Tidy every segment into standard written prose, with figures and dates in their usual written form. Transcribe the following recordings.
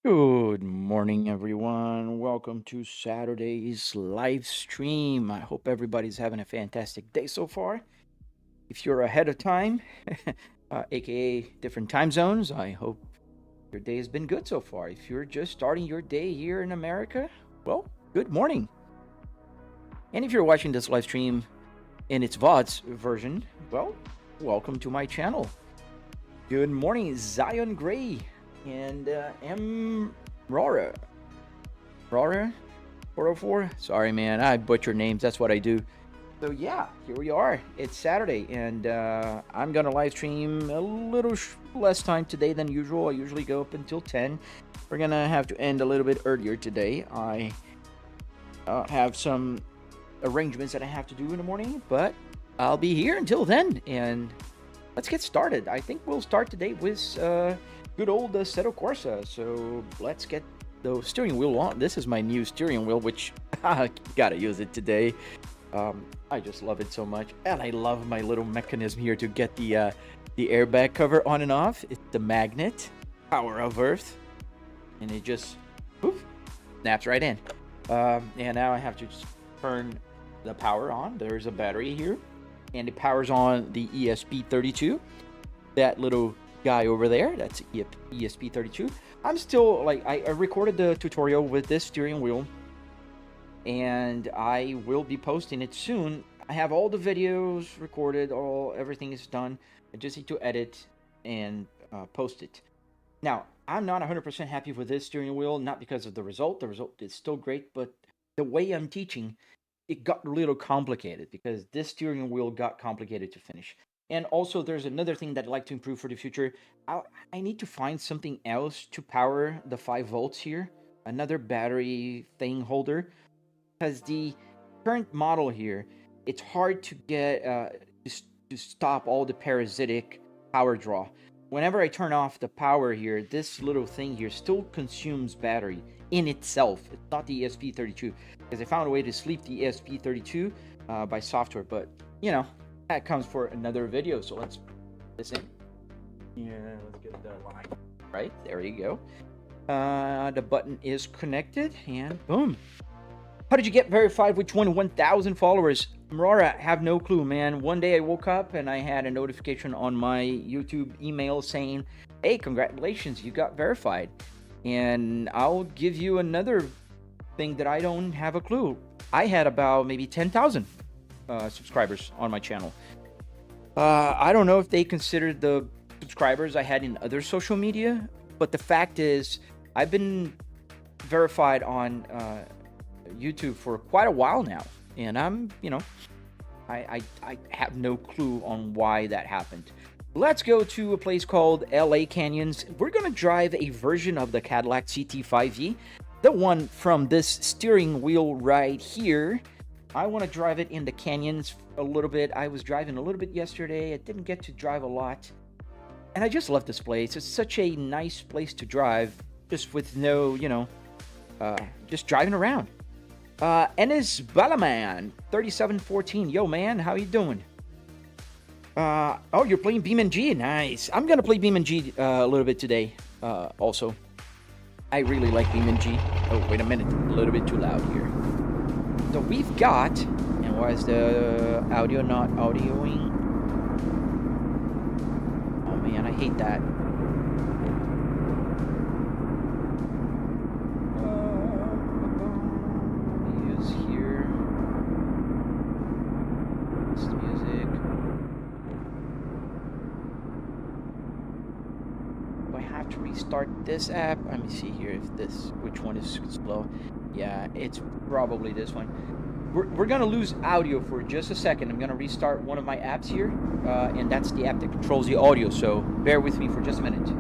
Good morning, everyone. Welcome to Saturday's live stream. I hope everybody's having a fantastic day so far. If you're ahead of time, aka different time zones, I hope your day has been good so far. If you're just starting your day here in America, well, good morning. And if you're watching this live stream in its VODs version, well, welcome to my channel. Good morning, Zion Gray and M. Rora. Rora 404. Sorry, man. I butcher names. That's what I do. So yeah, here we are. It's Saturday, and I'm gonna live stream a little less time today than usual. I usually go up until 10. We're gonna have to end a little bit earlier today. I have some arrangements that I have to do in the morning, but I'll be here until then. And let's get started. I think we'll start today with good old Assetto Corsa. So let's get the steering wheel on. This is my new steering wheel, which I gotta use it today. I just love it so much, and I love my little mechanism here to get the airbag cover on and off. It's the magnet, power of Earth, and it just poof, snaps right in. And now I have to just turn the power on. There's a battery here, and it powers on the ESP32. That little guy over there, that's ESP32. I'm still like I recorded the tutorial with this steering wheel, and I will be posting it soon. I have all the videos recorded, everything is done. I just need to edit and post it. Now, I'm not 100% happy with this steering wheel, not because of the result. The result is still great, but the way I'm teaching, it got a little complicated because this steering wheel got complicated to finish. And also, there's another thing that I'd like to improve for the future. I need to find something else to power the 5 volts here, another battery thing holder, because the current model here, it's hard to get to stop all the parasitic power draw. Whenever I turn off the power here, this little thing here still consumes battery in itself. It's not the ESP32, because I found a way to sleep the ESP32 by software, but you know, that comes for another video. So let's put this in. Yeah, let's get the line. Right, there you go. The button is connected, and boom. How did you get verified with 21,000 followers? Aurora, have no clue, man. One day I woke up and I had a notification on my YouTube email saying, hey, congratulations, you got verified. And I'll give you another thing that I don't have a clue. I had about maybe 10,000 subscribers on my channel. I don't know if they considered the subscribers I had in other social media, but the fact is I've been verified on YouTube for quite a while now, and I'm, I have no clue on why that happened. Let's go to a place called LA Canyons. We're gonna drive a version of the Cadillac CT5e, the one from this steering wheel right here. I want to drive it in the canyons a little bit. I was driving a little bit yesterday. I didn't get to drive a lot, and I just love this place. It's such a nice place to drive, just with no, just driving around. Enes Balaman, 3714. Yo, man, how you doing? Oh, you're playing BeamNG? Nice. I'm gonna play BeamNG a little bit today, also. I really like BeamNG. Oh, wait a minute. A little bit too loud here. So we've got... And why is the audio not audioing? Oh, man, I hate that. Start this app. Let me see here if which one is slow. Yeah, it's probably this one. We're gonna lose audio for just a second. I'm gonna restart one of my apps here, and that's the app that controls the audio, so bear with me for just a minute.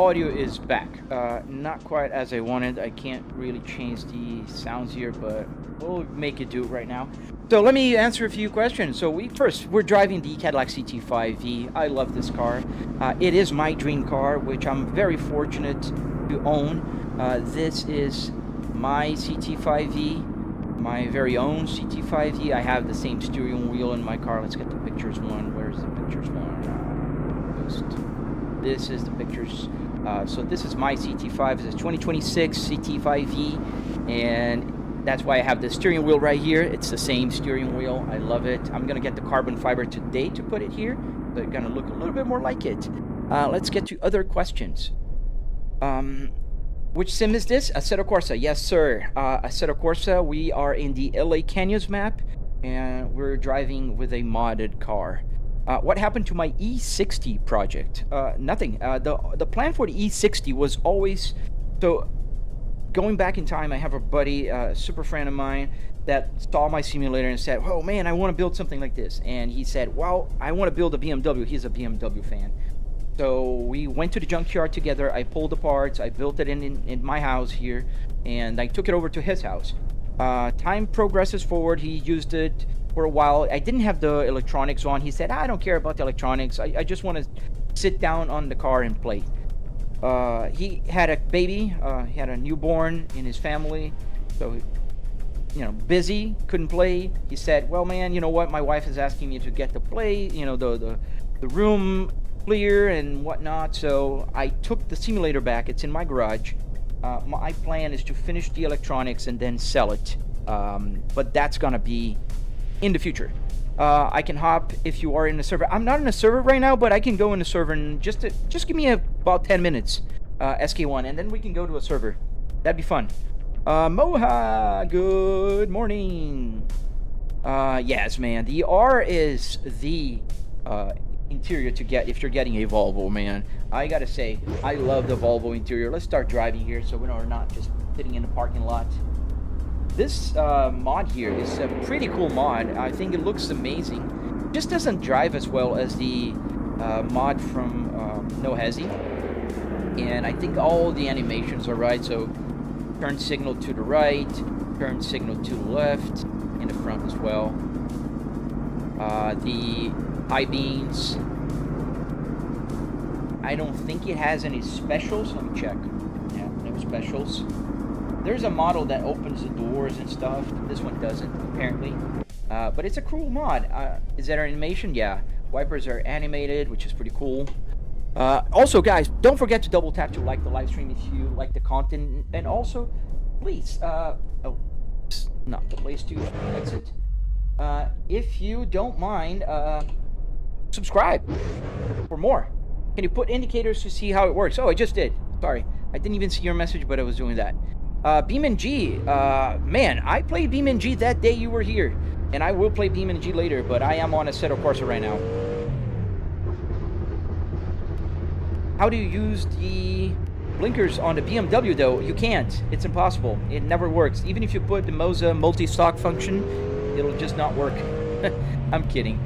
audio is back. Not quite as I wanted. I can't really change the sounds here, but we'll make it do it right now. So let me answer a few questions. So we're driving the Cadillac CT5V. I love this car. It is my dream car, which I'm very fortunate to own. This is my CT5V, my very own CT5V. I have the same steering wheel in my car. Let's get the pictures one. Where's the pictures one? This is the pictures. So this is my CT5. It's a 2026 CT5V, and that's why I have the steering wheel right here. It's the same steering wheel. I love it. I'm gonna get the carbon fiber today to put it here. They're gonna look a little bit more like it. Let's get to other questions. Which sim is this? Assetto Corsa. Yes, sir. Assetto Corsa. We are in the LA Canyons map, and we're driving with a modded car. What happened to my E60 project? Nothing. The plan for the E60 was always... So, going back in time, I have a buddy, a super friend of mine, that saw my simulator and said, oh man, I want to build something like this. And he said, well, I want to build a BMW. He's a BMW fan. So we went to the junkyard together. I pulled the parts. I built it in my house here, and I took it over to his house. Time progresses forward. He used it for a while. I didn't have the electronics on. He said, I don't care about the electronics. I just want to sit down on the car and play. He had a baby. He had a newborn in his family. So, you know, busy, couldn't play. He said, well, man, you know what? My wife is asking me to get to play, you know, the room clear and whatnot. So I took the simulator back. It's in my garage. My plan is to finish the electronics and then sell it. But that's gonna be in the future. I can hop if you are in the server. I'm not in a server right now, but I can go in the server and just give me about 10 minutes, SK1, and then we can go to a server. That'd be fun. Moha, good morning. Yes, man. The R is the interior to get if you're getting a Volvo, man. I gotta say, I love the Volvo interior. Let's start driving here so we're not just sitting in the parking lot. This mod here is a pretty cool mod. I think it looks amazing. Just doesn't drive as well as the mod from No Hezzy. And I think all the animations are right. So turn signal to the right, turn signal to the left, in the front as well. The high beams. I don't think it has any specials. Let me check. Yeah, no specials. There's a model that opens the doors and stuff. This one doesn't, apparently. But it's a cool mod. Is that our animation? Yeah. Wipers are animated, which is pretty cool. Also, guys, don't forget to double tap to like the live stream if you like the content. And also, please, oh, not the place to exit. If you don't mind, subscribe for more. Can you put indicators to see how it works? Oh, I just did. Sorry. I didn't even see your message, but I was doing that. BeamNG. Man, I played BeamNG that day you were here. And I will play BeamNG later, but I am on Assetto Corsa right now. How do you use the blinkers on the BMW, though? You can't. It's impossible. It never works. Even if you put the Moza multi-stock function, it'll just not work. I'm kidding.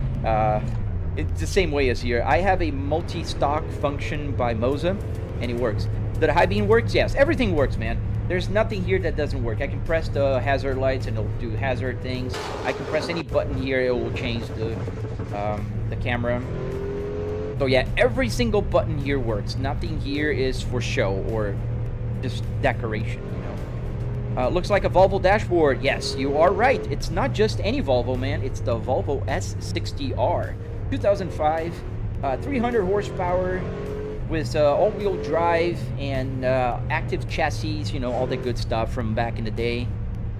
It's the same way as here. I have a multi-stock function by Moza, and it works. The high beam works? Yes. Everything works, man. There's nothing here that doesn't work. I can press the hazard lights, and it'll do hazard things. I can press any button here. It will change the camera. So yeah, every single button here works. Nothing here is for show or just decoration, you know. Looks like a Volvo dashboard. Yes, you are right. It's not just any Volvo, man. It's the Volvo S60R. 2005, 300 horsepower with all-wheel drive and active chassis, you know, all the good stuff from back in the day.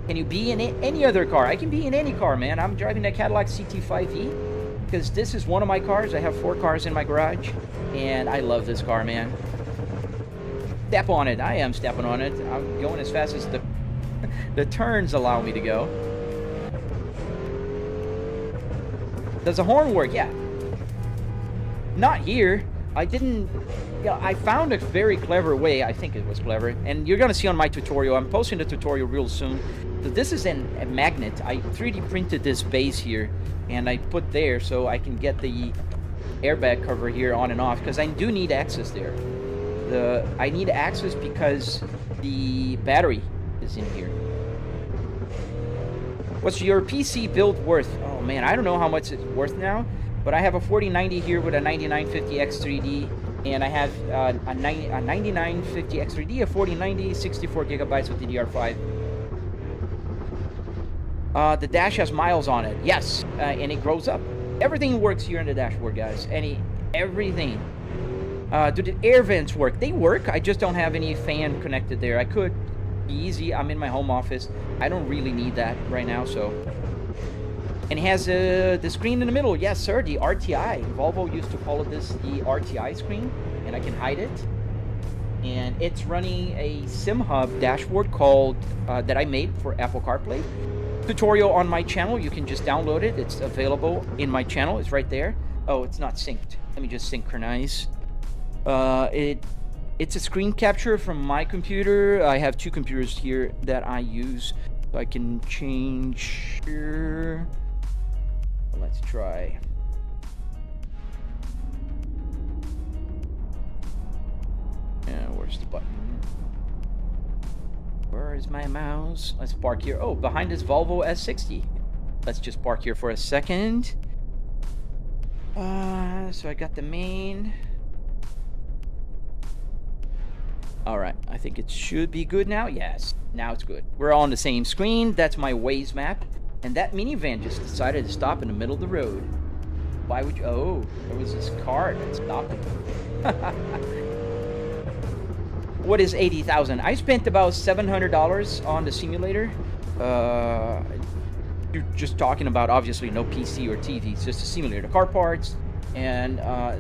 Can you be in any other car? I can be in any car, man. I'm driving a Cadillac CT5E. Because this is one of my cars. I have 4 cars in my garage, and I love this car, man. Step on it. I am stepping on it. I'm going as fast as the turns allow me to go. Does the horn work? Yeah. Not here. I didn't... Yeah, I found a very clever way. I think it was clever. And you're going to see on my tutorial. I'm posting the tutorial real soon. So this is a magnet. I 3D printed this base here. And I put there so I can get the airbag cover here on and off. Because I do need access there. I need access because the battery is in here. What's your PC build worth? Oh man, I don't know how much it's worth now, but I have a 4090 here with a 9950 X3D, and I have a 9950 X3D, a 4090, 64 gigabytes with DDR5. The dash has miles on it, yes, and it grows up. Everything works here in the dashboard, guys. Everything. Do the air vents work? They work. I just don't have any fan connected there. I could. Easy. I'm in my home office. I don't really need that right now, so. And it has the screen in the middle. Yes, sir. The RTI. Volvo used to call it this the RTI screen, and I can hide it. And it's running a SimHub dashboard called that I made for Apple CarPlay. Tutorial on my channel. You can just download it. It's available in my channel. It's right there. Oh, it's not synced. Let me just synchronize. It's a screen capture from my computer. I have two computers here that I use, so I can change here. Let's try. Where's the button? Where is my mouse? Let's park here. Oh, behind this Volvo S60. Let's just park here for a second. So I got the main. Alright, I think it should be good now. Yes, now it's good. We're all on the same screen. That's my Waze map. And that minivan just decided to stop in the middle of the road. Why would you? Oh, there was this car that stopped it. What is 80,000? I spent about $700 on the simulator. You're just talking about, obviously, no PC or TV. It's just a simulator. Car parts, and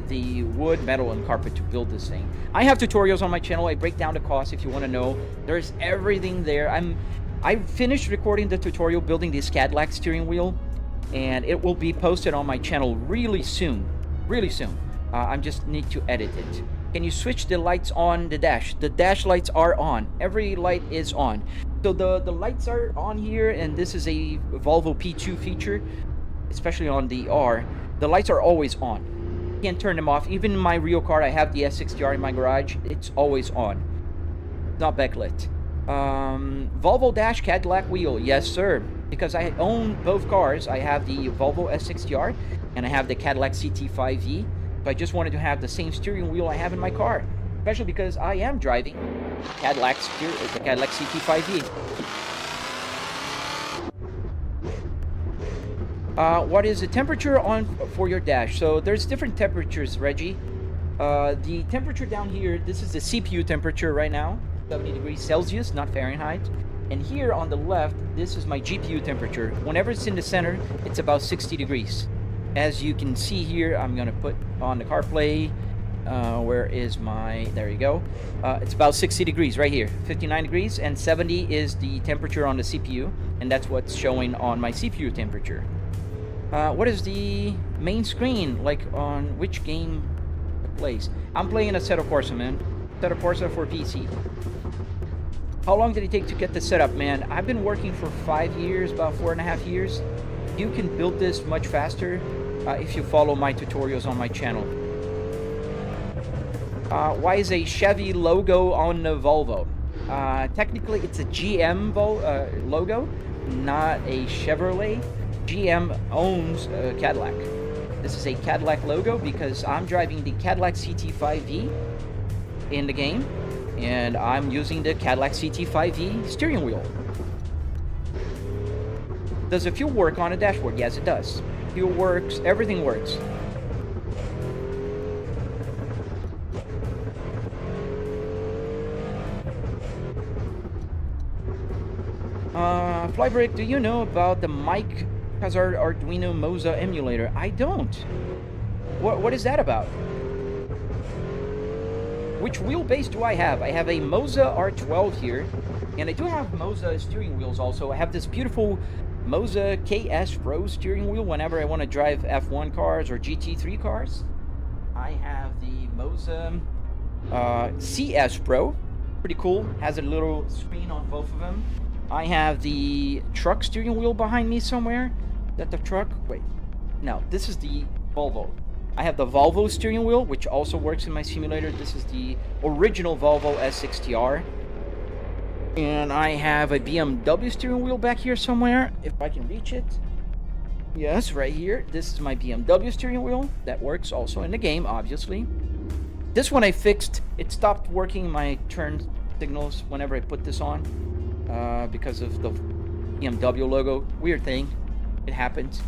the wood, metal, and carpet to build this thing. I have tutorials on my channel. I break down the cost if you want to know. There's everything there. I finished recording the tutorial building this Cadillac steering wheel, and it will be posted on my channel really soon. Really soon. I just need to edit it. Can you switch the lights on the dash? The dash lights are on. Every light is on. So the lights are on here, and this is a Volvo P2 feature, especially on the R. The lights are always on. You can't turn them off. Even in my real car, I have the S60R in my garage. It's always on. Not backlit. Volvo dash Cadillac wheel. Yes, sir. Because I own both cars. I have the Volvo S60R and I have the Cadillac CT5e. So I just wanted to have the same steering wheel I have in my car. Especially because I am driving the Cadillac CT5e. What is the temperature on for your dash? So there's different temperatures, Reggie. The temperature down here, this is the CPU temperature right now, 70 degrees Celsius, not Fahrenheit. And here on the left, this is my GPU temperature. Whenever it's in the center, it's about 60 degrees. As you can see here, I'm gonna put on the CarPlay. Where is my, there you go. It's about 60 degrees right here, 59 degrees, and 70 is the temperature on the CPU, and that's what's showing on my CPU temperature. What is the main screen, like on which game it plays? I'm playing Assetto Corsa, man. Assetto Corsa for PC. How long did it take to get this set up, man? I've been working for 5 years, about 4.5 years. You can build this much faster if you follow my tutorials on my channel. Why is a Chevy logo on the Volvo? Technically, it's a GM logo, not a Chevrolet. GM owns Cadillac. This is a Cadillac logo because I'm driving the Cadillac CT5e in the game, and I'm using the Cadillac CT5e steering wheel. Does the fuel work on a dashboard? Yes, it does. Fuel works, everything works. Flybrick, do you know about the Mike Hazard Arduino Moza emulator? I don't. What is that about? Which wheelbase do I have? I have a Moza R12 here, and I do have Moza steering wheels also. I have this beautiful Moza KS Pro steering wheel whenever I want to drive F1 cars or GT3 cars. I have the Moza CS Pro. Pretty cool. Has a little screen on both of them. I have the truck steering wheel behind me somewhere. Is that the truck? Wait. No, this is the Volvo I have the Volvo steering wheel, which also works in my simulator. This is the original Volvo S60R. And I have a BMW steering wheel back here somewhere, if I can reach it. Yes, right here. This is my BMW steering wheel. That works also in the game, obviously. This one I fixed. It stopped working my turn signals whenever I put this on. Because of the BMW logo. Weird thing. It happens.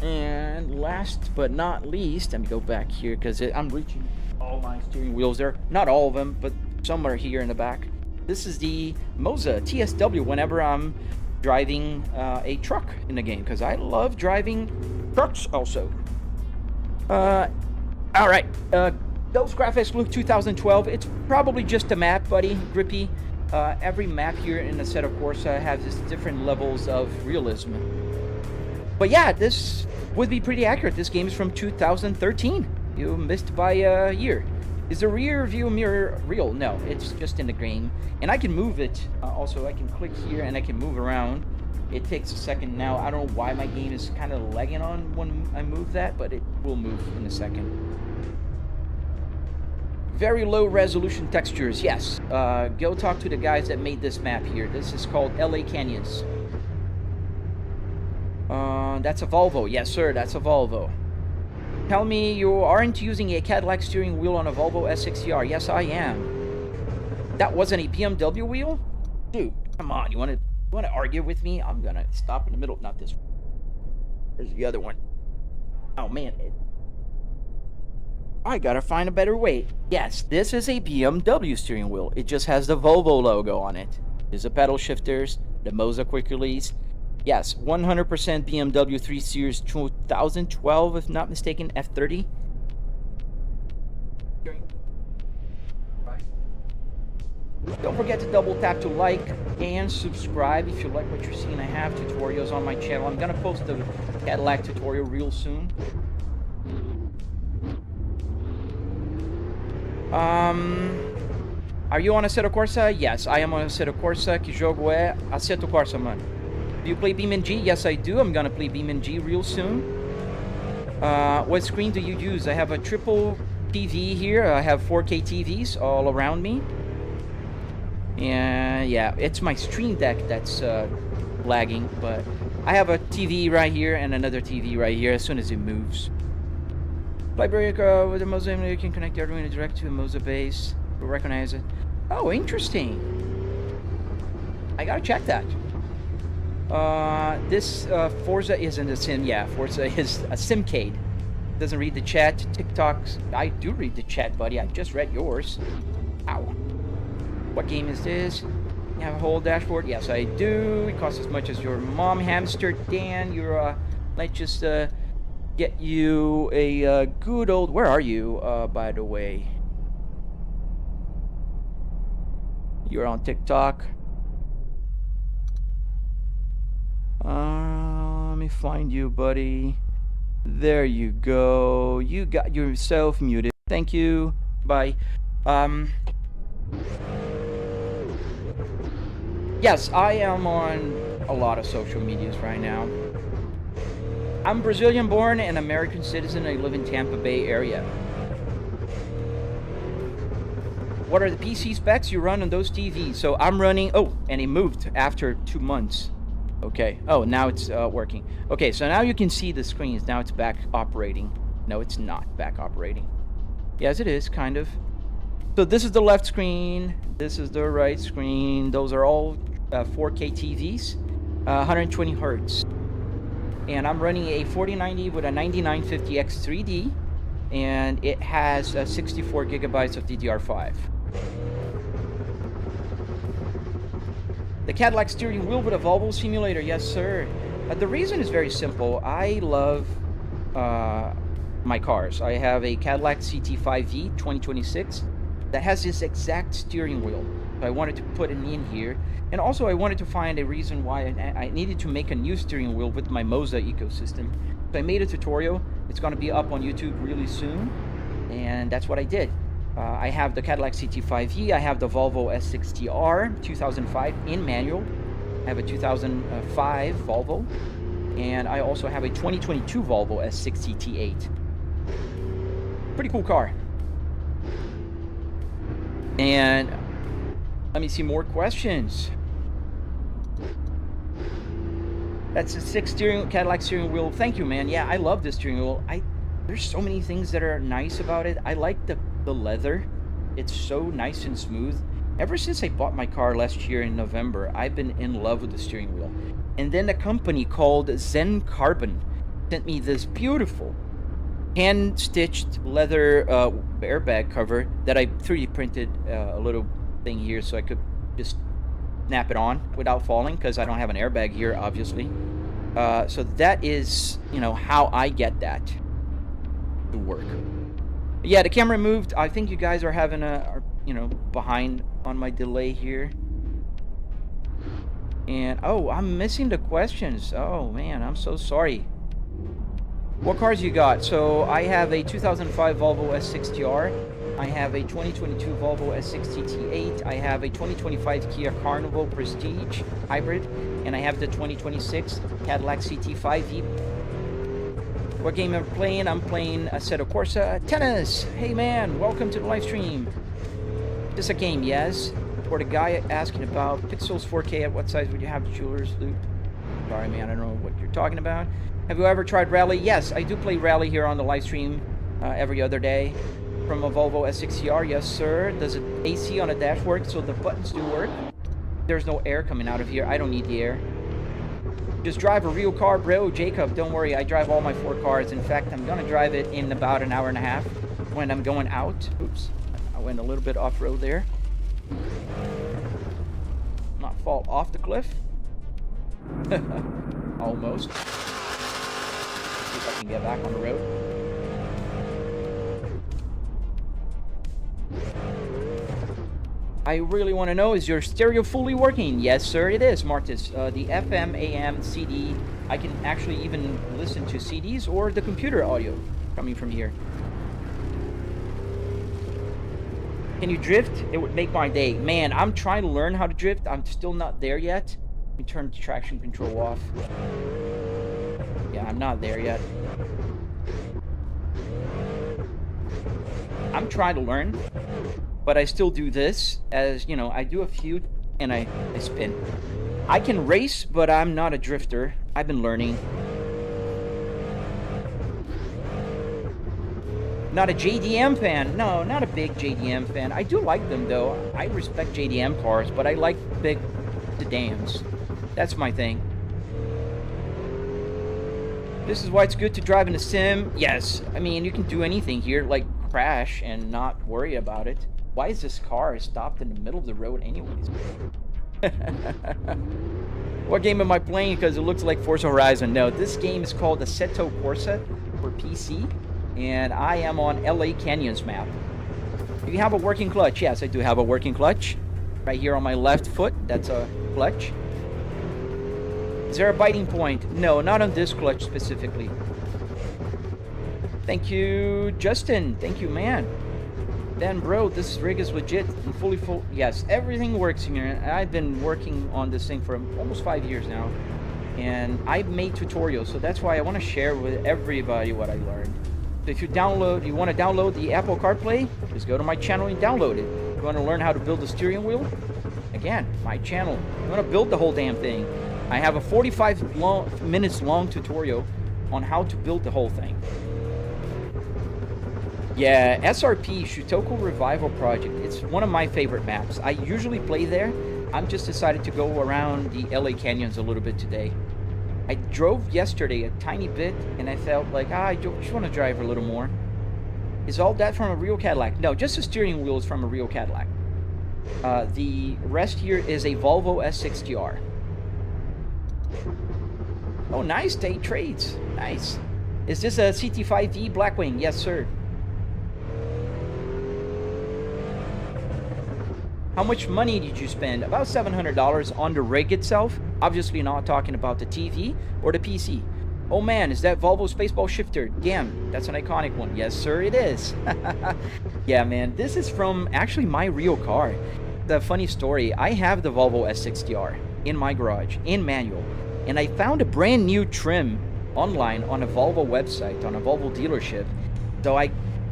And last but not least, let me go back here because I'm reaching all my steering wheels there. Not all of them, but some are here in the back. This is the Moza TSW whenever I'm driving a truck in the game, because I love driving trucks also. Alright, those graphics look 2012. It's probably just a map, buddy, Grippy. Every map here in Assetto Corsa has its different levels of realism. But yeah, this would be pretty accurate. This game is from 2013. You missed by a year. Is the rear view mirror real? No, it's just in the game. And I can move it. Also, I can click here and I can move around. It takes a second now. I don't know why my game is kind of lagging on when I move that, but it will move in a second. Very low resolution textures, yes. Go talk to the guys that made this map here. This is called LA Canyons. That's a Volvo. Yes, sir, that's a Volvo. Tell me you aren't using a Cadillac steering wheel on a Volvo S60R. Yes, I am. That wasn't a BMW wheel? Dude, come on. You want to argue with me? I'm going to stop in the middle. Not this one. There's the other one. Oh, man. I got to find a better way. Yes, this is a BMW steering wheel. It just has the Volvo logo on it. There's the pedal shifters, the Moza quick release. Yes, 100% BMW 3 Series 2012, if not mistaken, F30. Don't forget to double tap to like and subscribe if you like what you're seeing. I have tutorials on my channel. I'm going to post the Cadillac tutorial real soon. Are you on Assetto Corsa? Yes, I am on Assetto Corsa. Que jogo é Assetto Corsa, mano? Do you play BeamNG? Yes, I do. I'm gonna play BeamNG real soon. What screen do you use? I have a triple TV here. I have 4K TVs all around me. And yeah, it's my Stream Deck that's lagging, but I have a TV right here and another TV right here as soon as it moves. Library with the Moza emulator, you can connect the Arduino direct to a Moza base. We'll recognize it. Oh, interesting. I gotta check that. This Forza isn't a sim. Yeah, Forza is a simcade. Doesn't read the chat. TikToks. I do read the chat, buddy. I just read yours. Ow. What game is this? You have a whole dashboard? Yes, I do. It costs as much as your mom hamster. Dan, you're let's just get you a good old. Where are you? By the way, you're on TikTok. Let me find you, buddy. There you go. You got yourself muted. Thank you. Bye. Yes, I am on a lot of social medias right now. I'm Brazilian born and American citizen. I live in Tampa Bay area. What are the PC specs you run on those TVs? So I'm running, oh, and it moved after 2 months. Okay, oh, now it's working. Okay, so now you can see the screens. Now it's back operating. No, it's not back operating. Yes, it is, kind of. So this is the left screen. This is the right screen. Those are all 4K TVs, 120 hertz. And I'm running a 4090 with a 9950X 3D, and it has 64 gigabytes of DDR5. The Cadillac steering wheel with a Volvo simulator, yes sir. The reason is very simple. I love my cars. I have a Cadillac CT5V 2026 that has this exact steering wheel. So I wanted to put it in here. And also I wanted to find a reason why I needed to make a new steering wheel with my Moza ecosystem. So I made a tutorial. It's going to be up on YouTube really soon. And that's what I did. I have the Cadillac CT5V. I have the Volvo S60R 2005 in manual. I have a 2005 Volvo. And I also have a 2022 Volvo S60 T8. Pretty cool car. And let me see more questions. That's a Cadillac steering wheel. Thank you, man. Yeah, I love this steering wheel. There's so many things that are nice about it. I like the leather. It's so nice and smooth. Ever since I bought my car last year in November, I've been in love with the steering wheel. And then a company called Zen Carbon sent me this beautiful hand-stitched leather airbag cover that I 3D printed a little thing here so I could just snap it on without falling, because I don't have an airbag here, obviously. So that is, you know, how I get that to work. Yeah, the camera moved. I think you guys are having you know, behind on my delay here. And oh, I'm missing the questions. Oh man, I'm so sorry. What cars you got? So I have a 2005 Volvo S60R. I have a 2022 Volvo S60 T8. I have a 2025 Kia Carnival Prestige Hybrid. And I have the 2026 Cadillac CT5e. What game am I playing? I'm playing Assetto Corsa Tennis. Hey man, welcome to the live stream. Is this a game? Yes. For the guy asking about pixels 4K, at what size would you have the jeweler's loop? Sorry man, I don't know what you're talking about. Have you ever tried rally? Yes, I do play rally here on the live stream every other day. From a Volvo S60R, yes sir. Does it AC on the dash work? So the buttons do work. There's no air coming out of here. I don't need the air. Just drive a real car, bro. Jacob, don't worry. I drive all my 4 cars. In fact, I'm going to drive it in about an hour and a half when I'm going out. Oops. I went a little bit off-road there. Not fall off the cliff. Almost. See if I can get back on the road. I really want to know, is your stereo fully working? Yes, sir, it is, Marcus. The FM, AM, CD, I can actually even listen to CDs or the computer audio coming from here. Can you drift? It would make my day. Man, I'm trying to learn how to drift. I'm still not there yet. Let me turn the traction control off. Yeah, I'm not there yet. I'm trying to learn. But I still do this, as you know, I do a few and I spin. I can race, but I'm not a drifter. I've been learning. Not a JDM fan. No, not a big JDM fan. I do like them though. I respect JDM cars, but I like big sedans. That's my thing. This is why it's good to drive in a sim. Yes, I mean, you can do anything here, like crash and not worry about it. Why is this car stopped in the middle of the road anyways? What game am I playing? Because it looks like Forza Horizon. No, this game is called Assetto Corsa for PC. And I am on LA Canyons map. Do you have a working clutch? Yes, I do have a working clutch. Right here on my left foot, that's a clutch. Is there a biting point? No, not on this clutch specifically. Thank you, Justin. Thank you, man. Then, bro, this rig is legit and fully full. Yes, everything works here. I've been working on this thing for almost 5 years now. And I've made tutorials, so that's why I want to share with everybody what I learned. So if you want to download the Apple CarPlay, just go to my channel and download it. You want to learn how to build a steering wheel? Again, my channel. You want to build the whole damn thing? I have a 45 minutes long tutorial on how to build the whole thing. Yeah, SRP, Shutoko Revival Project. It's one of my favorite maps. I usually play there. I'm just decided to go around the LA Canyons a little bit today. I drove yesterday a tiny bit, and I felt like, I just want to drive a little more. Is all that from a real Cadillac? No, just the steering wheel is from a real Cadillac. The rest here is a Volvo S60R. Oh, nice, day trades. Nice. Is this a CT5e Blackwing? Yes, sir. How much money did you spend? About $700 on the rig itself. Obviously not talking about the TV or the PC. Oh man, is that Volvo Spaceball shifter? Damn, that's an iconic one. Yes, sir, it is. Yeah, man, this is from actually my real car. The funny story, I have the Volvo S60R in my garage, in manual. And I found a brand new trim online on a Volvo website, on a Volvo dealership. So I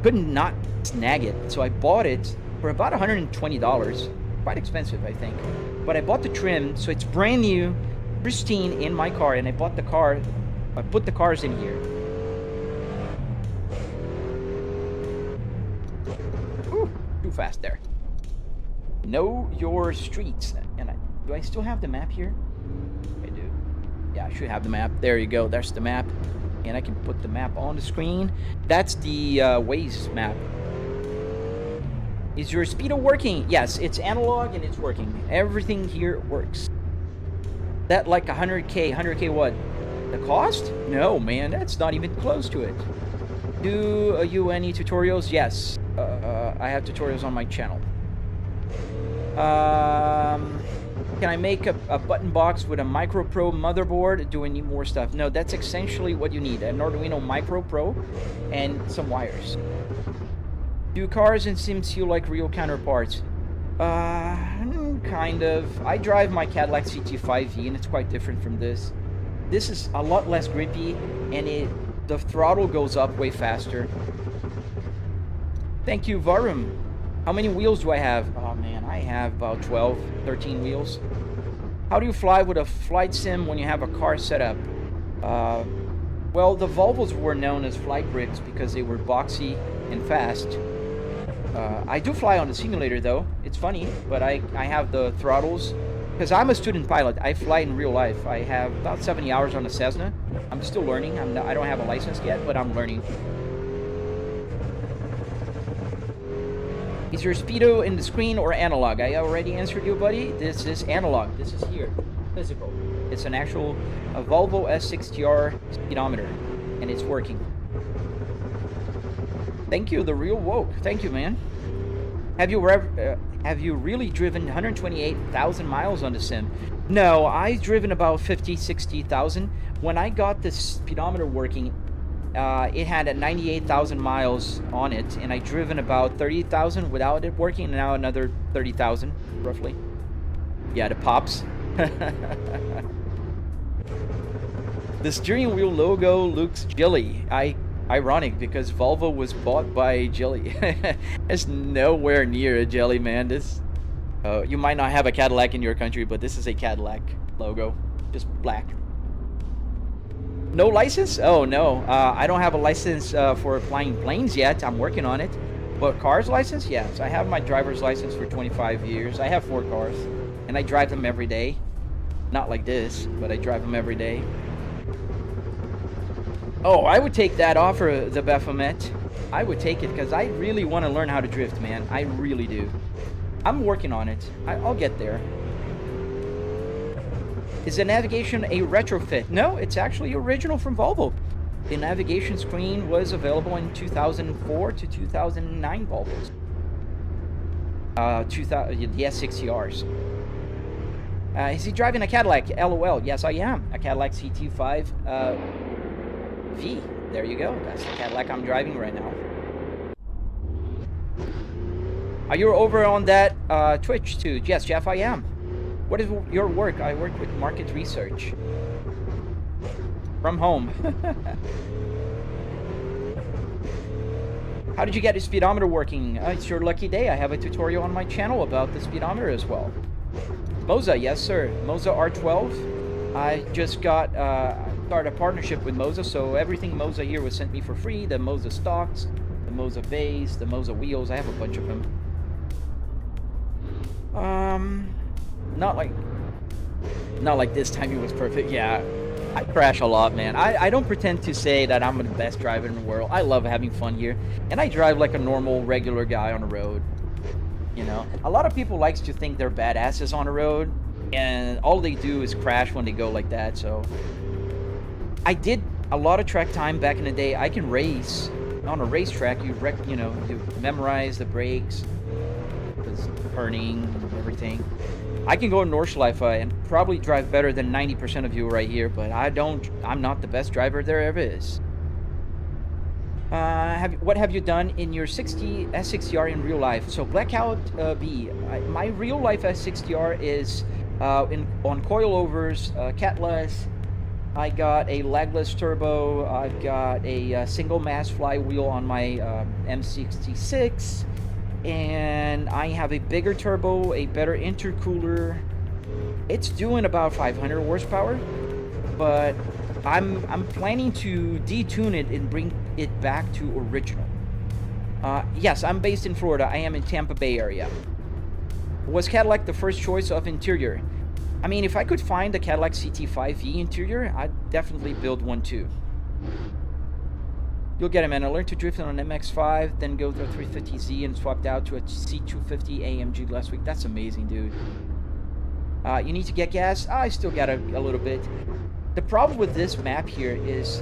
couldn't not snag it. So I bought it for about $120. Quite expensive, I think. But I bought the trim, so it's brand new, pristine in my car. And I bought the car, I put the cars in here. Ooh, too fast there. Know your streets. And do I still have the map here? I do. Yeah, I should have the map. There you go. There's the map. And I can put the map on the screen. That's the Waze map. Is your speedo working? Yes, it's analog and it's working. Everything here works. That like 100K. 100K what? The cost? No, man. That's not even close to it. Do you any tutorials? Yes. I have tutorials on my channel. Can I make a button box with a Micro Pro motherboard? Do I need more stuff? No, that's essentially what you need. An Arduino Micro Pro and some wires. Do cars and Sims feel like real counterparts? Kind of. I drive my Cadillac CT5V and it's quite different from this. This is a lot less grippy and the throttle goes up way faster. Thank you, Varum. How many wheels do I have? Oh man, I have about 12, 13 wheels. How do you fly with a flight sim when you have a car set up? Well, the Volvos were known as flight bricks because they were boxy and fast. I do fly on the simulator though. It's funny, but I have the throttles. Because I'm a student pilot, I fly in real life. I have about 70 hours on a Cessna. I'm still learning. I don't have a license yet, but I'm learning. Is your speedo in the screen or analog? I already answered you, buddy. This is analog. This is here, physical. It's an actual Volvo S60R speedometer, and it's working. Thank you, the real woke. Thank you, man. Have you really driven 128,000 miles on the sim? No, I've driven about 50, 60,000. When I got the speedometer working, it had 98,000 miles on it, and I driven about 30,000 without it working, and now another 30,000, roughly. Yeah, the pops. The steering wheel logo looks jelly. Ironic, because Volvo was bought by Jelly. It's nowhere near a Jelly, man. This, you might not have a Cadillac in your country, but this is a Cadillac logo, just black. No license? Oh no, I don't have a license for flying planes yet. I'm working on it. But cars license? Yes, I have my driver's license for 25 years. I have 4 cars, and I drive them every day. Not like this, but I drive them every day. Oh, I would take that offer, the Baphomet. I would take it because I really want to learn how to drift, man. I really do. I'm working on it. I'll get there. Is the navigation a retrofit? No, it's actually original from Volvo. The navigation screen was available in 2004 to 2009 Volvos. The S60Rs. Is he driving a Cadillac? LOL. Yes, I am. A Cadillac CT5 V. There you go. That's the Cadillac I'm driving right now. Are you over on that Twitch too? Yes, Jeff, I am. What is your work? I work with market research. From home. How did you get your speedometer working? It's your lucky day. I have a tutorial on my channel about the speedometer as well. Moza, yes sir. Moza R12. I just got started a partnership with Moza, so everything Moza here was sent me for free. The Moza Stalks, the Moza base, the Moza wheels. I have a bunch of them. Not like this time it was perfect. Yeah, I crash a lot, man. I don't pretend to say that I'm the best driver in the world. I love having fun here, and I drive like a normal, regular guy on the road. You know, a lot of people likes to think they're badasses on the road, and all they do is crash when they go like that. So I did a lot of track time back in the day. I can race on a racetrack. You memorize the brakes, the turning, everything. I can go in Nordschleife and probably drive better than 90% of you right here, but I'm not the best driver there ever is. What have you done in your S60R in real life? So Blackout B, my real life S60R is on coilovers, catless, I got a legless turbo. I've got a single mass flywheel on my M66, and I have a bigger turbo, a better intercooler. It's doing about 500 horsepower, but I'm planning to detune it and bring it back to original. Yes, I'm based in Florida. I am in Tampa Bay area. Was Cadillac the first choice of interior? I mean, if I could find a Cadillac CT5V interior, I'd definitely build one too. You'll get it, man. I learned to drift on an MX-5, then go to a 350Z and swapped out to a C250 AMG last week. That's amazing, dude. You need to get gas? I still got a little bit. The problem with this map here is,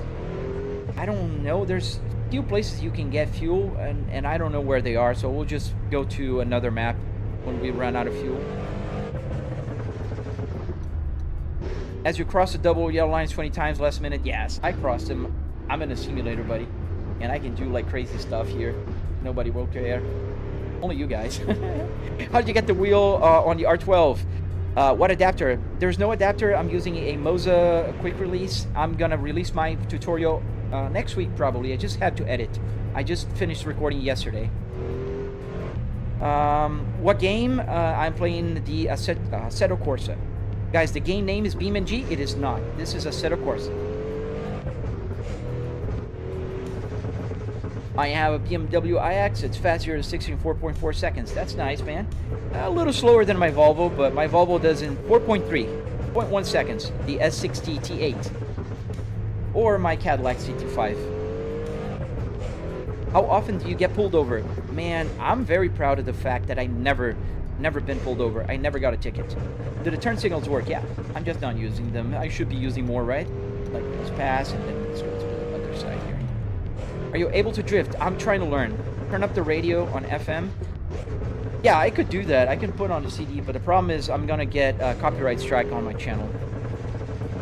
I don't know, there's a few places you can get fuel, and I don't know where they are, so we'll just go to another map when we run out of fuel. As you cross the double yellow lines 20 times last minute, yes, I crossed them. I'm in a simulator, buddy, and I can do like crazy stuff here. Nobody will care. Only you guys. How did you get the wheel on the R12? What adapter? There's no adapter. I'm using a Moza quick release. I'm gonna release my tutorial next week probably. I just had to edit. I just finished recording yesterday. What game? I'm playing the Assetto Corsa. Guys, the game name is BeamNG. It is not. This is Assetto Corsa. I have a BMW iX. It's fast 0 to 60 in 4.4 seconds. That's nice, man. A little slower than my Volvo, but my Volvo does in 4.1 seconds. The S60 T8. Or my Cadillac CT5. How often do you get pulled over? Man, I'm very proud of the fact that I never been pulled over. I never got a ticket. Do the turn signals work? Yeah. I'm just not using them. I should be using more, right? Like, let's pass, and then let's go to the other side here. Are you able to drift? I'm trying to learn. Turn up the radio on FM. Yeah, I could do that. I can put on a CD, but the problem is I'm gonna get a copyright strike on my channel.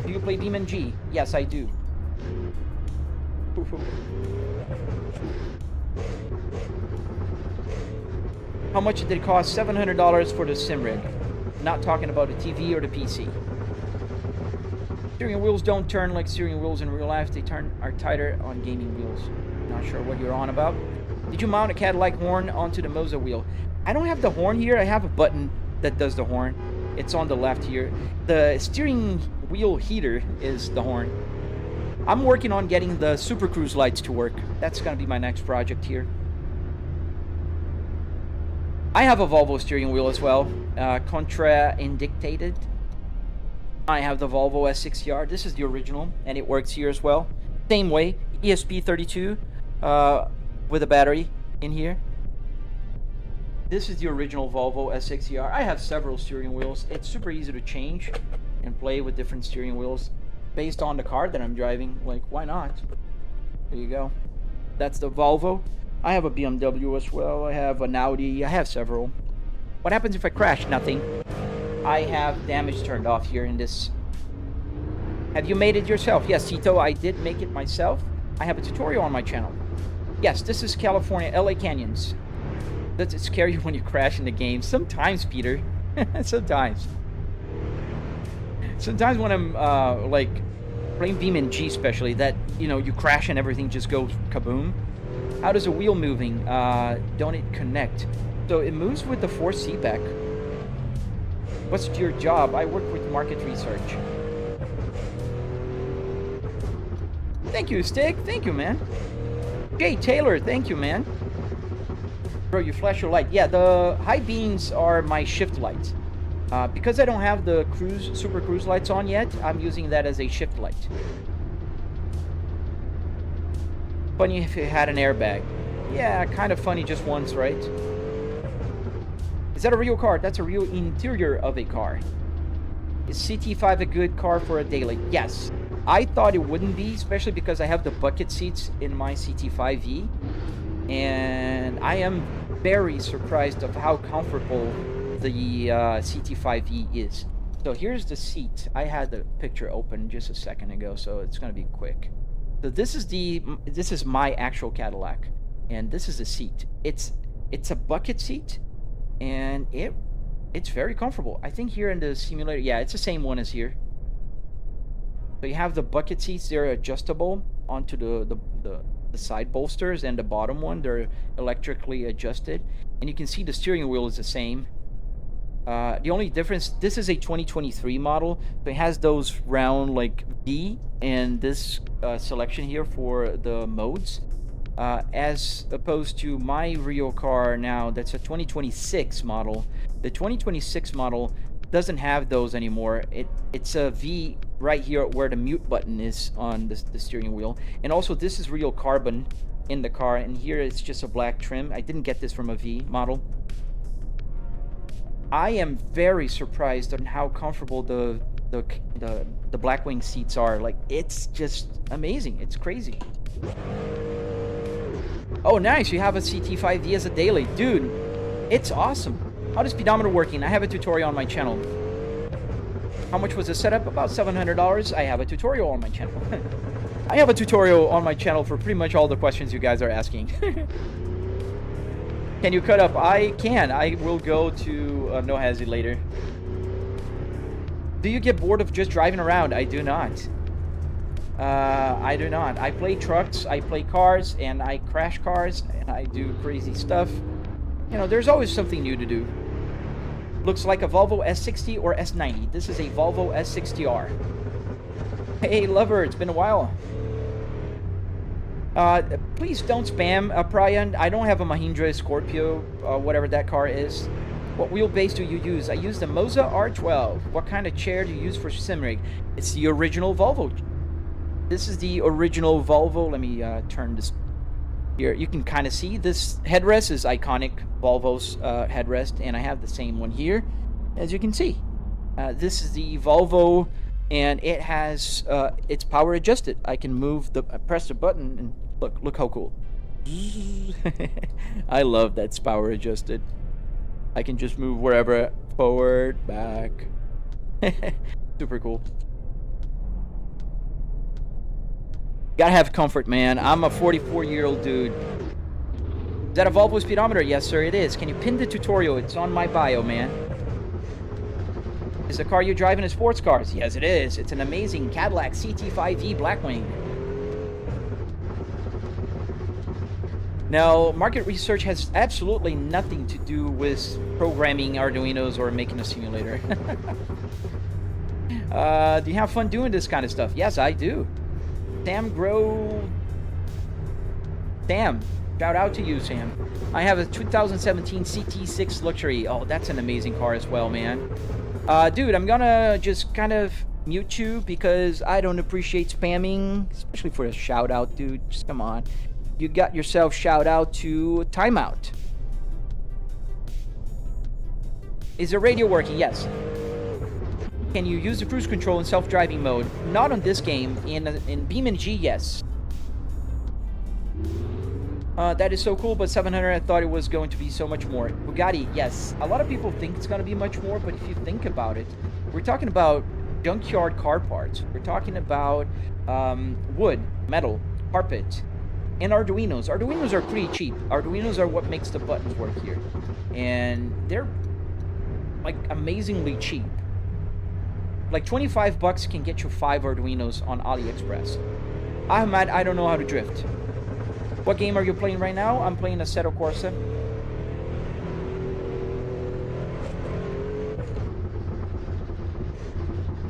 Do you play BeamNG? Yes, I do. How much did it cost? $700 for the Simrig. Not talking about the TV or the PC. Steering wheels don't turn like steering wheels in real life. They are tighter on gaming wheels. Not sure what you're on about. Did you mount a Cadillac horn onto the Moza wheel? I don't have the horn here. I have a button that does the horn. It's on the left here. The steering wheel heater is the horn. I'm working on getting the Super Cruise lights to work. That's going to be my next project here. I have a Volvo steering wheel as well, contraindicated. I have the Volvo S60R. This is the original, and it works here as well. Same way, ESP32 with a battery in here. This is the original Volvo S60R. I have several steering wheels. It's super easy to change and play with different steering wheels based on the car that I'm driving. Like, why not? There you go. That's the Volvo. I have a BMW as well. I have an Audi. I have several. What happens if I crash? Nothing. I have damage turned off here in this. Have you made it yourself? Yes, Tito, I did make it myself. I have a tutorial on my channel. Yes, this is California, LA Canyons. Does it scare you when you crash in the game? Sometimes, Peter. Sometimes. Sometimes when I'm like playing BeamNG especially, that, you know, you crash and everything just goes kaboom. How does a wheel moving? Don't it connect? So it moves with the force feedback. What's your job? I work with market research. Thank you, Stick. Thank you, man. Jay Taylor, thank you, man. Bro, you flash your light. Yeah, the high beams are my shift lights. Because I don't have the Super Cruise lights on yet, I'm using that as a shift light. Funny if it had an airbag. Yeah, kind of funny just once, right? Is that a real car? That's a real interior of a car. Is CT5 a good car for a daily? Yes. I thought it wouldn't be, especially because I have the bucket seats in my CT5V. And I am very surprised of how comfortable the CT5V is. So here's the seat. I had the picture open just a second ago, so it's going to be quick. So this is my actual Cadillac, and this is the seat. It's a bucket seat, and it's very comfortable. I think here in the simulator, yeah, it's the same one as here. So you have the bucket seats, they're adjustable onto the side bolsters, and the bottom one, they're electrically adjusted. And you can see the steering wheel is the same. The only difference, this is a 2023 model, so it has those round like V and this selection here for the modes, as opposed to my real car now that's a 2026 model. The 2026 model doesn't have those anymore. It's a V right here where the mute button is on the steering wheel, and also this is real carbon in the car, and here it's just a black trim. I didn't get this from a V model. I am very surprised on how comfortable the Blackwing seats are. Like, it's just amazing. It's crazy. Oh, nice. You have a CT5D as a daily. Dude, it's awesome. How does speedometer working? I have a tutorial on my channel. How much was the setup? About $700. I have a tutorial on my channel. I have a tutorial on my channel for pretty much all the questions you guys are asking. Can you cut up? I can. I will go to No Hazy later. Do you get bored of just driving around? I do not. I do not. I play trucks, I play cars, and I crash cars, and I do crazy stuff. You know, there's always something new to do. Looks like a Volvo S60 or S90. This is a Volvo S60R. Hey, lover, it's been a while. Please don't spam, Prayan. I don't have a Mahindra Scorpio, whatever that car is. What wheelbase do you use? I use the Moza R12. What kind of chair do you use for Simrig? It's the original Volvo. This is the original Volvo. Let me turn this here. You can kind of see this headrest is iconic Volvo's headrest, and I have the same one here, as you can see. This is the Volvo, and it has it's power adjusted. I can move the press the button, and look how cool. I love that's power adjusted. I can just move wherever, forward, back. Super cool. Gotta have comfort, man. I'm a 44-year-old dude. Is that a Volvo speedometer? Yes, sir, it is. Can you pin the tutorial? It's on my bio, man. Is the car you're driving a sports car? Yes, it is. It's an amazing Cadillac CT5E Blackwing. Now, market research has absolutely nothing to do with programming Arduinos or making a simulator. Do you have fun doing this kind of stuff? Yes, I do. Sam, shout out to you, Sam. I have a 2017 CT6 Luxury. Oh, that's an amazing car as well, man. Dude, I'm gonna just kind of mute you because I don't appreciate spamming, especially for a shout out, dude. Just come on. You got yourself shout out to Timeout. Is the radio working? Yes. Can you use the cruise control in self-driving mode? Not on this game. In BeamNG, yes. That is so cool, but 700, I thought it was going to be so much more. Bugatti, yes. A lot of people think it's going to be much more, but if you think about it, we're talking about junkyard car parts. We're talking about wood, metal, carpet, and Arduinos. Arduinos are pretty cheap. Arduinos are what makes the buttons work here. And they're, like, amazingly cheap. Like 25 bucks can get you 5 Arduinos on AliExpress. Ahmad, I don't know how to drift. What game are you playing right now? I'm playing Assetto Corsa.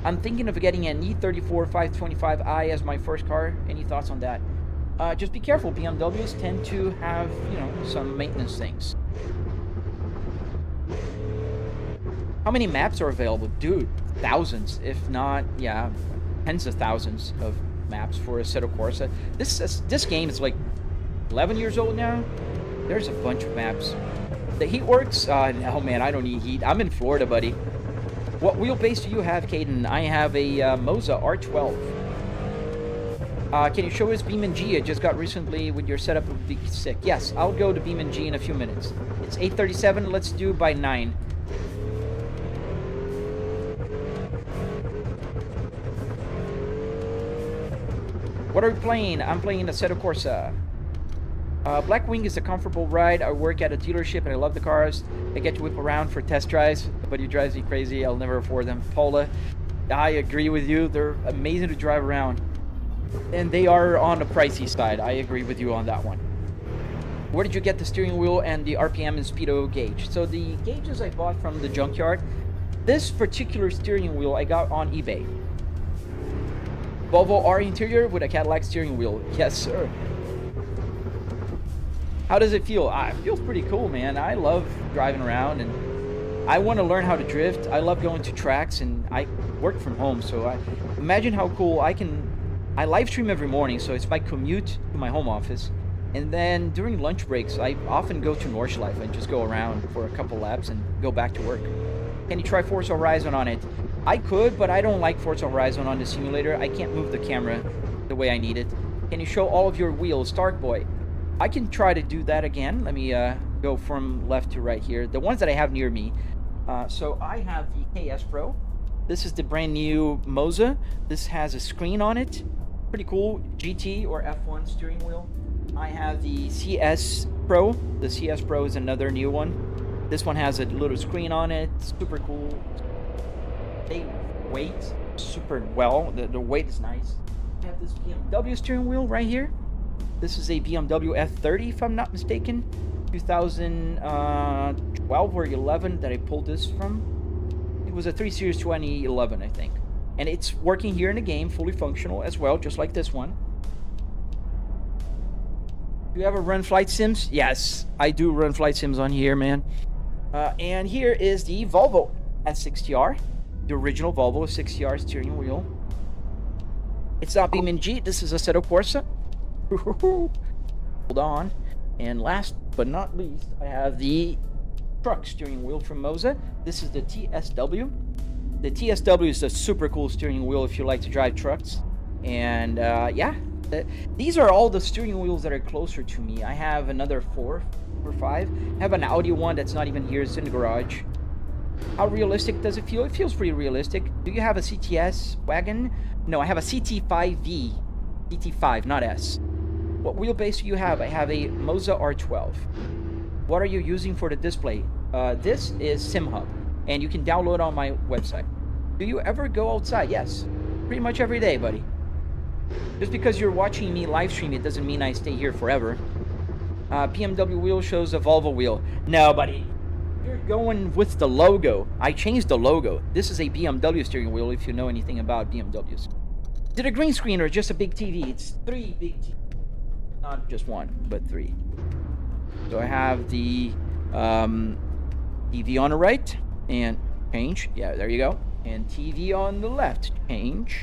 I'm thinking of getting an E34 525i as my first car. Any thoughts on that? Just be careful. BMWs tend to have, you know, some maintenance things. How many maps are available? Dude, thousands, if not, yeah, tens of thousands of maps for Assetto Corsa. This game is like 11 years old now. There's a bunch of maps. The heat works? No, man, I don't need heat. I'm in Florida, buddy. What wheelbase do you have, Caden? I have a Moza R12. Can you show us BeamNG? It just got recently with your setup of the sick. Yes, I'll go to BeamNG in a few minutes. It's 8:37. Let's do by 9. What are we playing? I'm playing Assetto Corsa. Blackwing is a comfortable ride. I work at a dealership and I love the cars. I get to whip around for test drives, but he drives me crazy. I'll never afford them. Paula, I agree with you. They're amazing to drive around. And they are on the pricey side. I agree with you on that one. Where did you get the steering wheel and the RPM and speedo gauge? So the gauges I bought from the Junkyard. This particular steering wheel I got on eBay. Volvo R interior with a Cadillac steering wheel. Yes, sir. How does it feel? It feels pretty cool, man. I love driving around, and I want to learn how to drift. I love going to tracks, and I work from home, so imagine how cool I live stream every morning, so it's my commute to my home office. And then during lunch breaks, I often go to Nordschleife and just go around for a couple laps and go back to work. Can you try Forza Horizon on it? I could, but I don't like Forza Horizon on the simulator. I can't move the camera the way I need it. Can you show all of your wheels, Stark Boy? I can try to do that again. Let me go from left to right here. The ones that I have near me. So I have the KS Pro. This is the brand new Moza. This has a screen on it. Pretty cool. GT or F1 steering wheel. I have the CS Pro. The CS Pro is another new one. This one has a little screen on it. Super cool. They weight super well. The weight is nice. I have this BMW steering wheel right here. This is a BMW F30, if I'm not mistaken. 2012 or 11 that I pulled this from. It was a 3 Series 2011, I think. And it's working here in the game, fully functional as well, just like this one. Do you ever run flight sims? Yes, I do run flight sims on here, man. And here is the Volvo S60R. The original Volvo S60R steering wheel. It's not BeamNG, this is Assetto Corsa. Hold on. And last but not least, I have the truck steering wheel from Moza. This is the TSW. The TSW is a super cool steering wheel if you like to drive trucks. And yeah, these are all the steering wheels that are closer to me. I have another 4 or 5. I have an Audi one that's not even here, it's in the garage. How realistic does it feel? It feels pretty realistic. Do you have a CTS wagon? No, I have a CT5V. CT5, not S. What wheelbase do you have? I have a Moza R12. What are you using for the display? This is SimHub, and you can download on my website. Do you ever go outside? Yes, pretty much every day, buddy. Just because you're watching me live stream, it doesn't mean I stay here forever. BMW wheel shows a Volvo wheel. No, buddy. You're going with the logo. I changed the logo. This is a BMW steering wheel if you know anything about BMWs. Is it a green screen or just a big TV? It's 3 big TVs. Not just one, but 3. So I have the TV on the right and change. Yeah, there you go. And TV on the left. Change.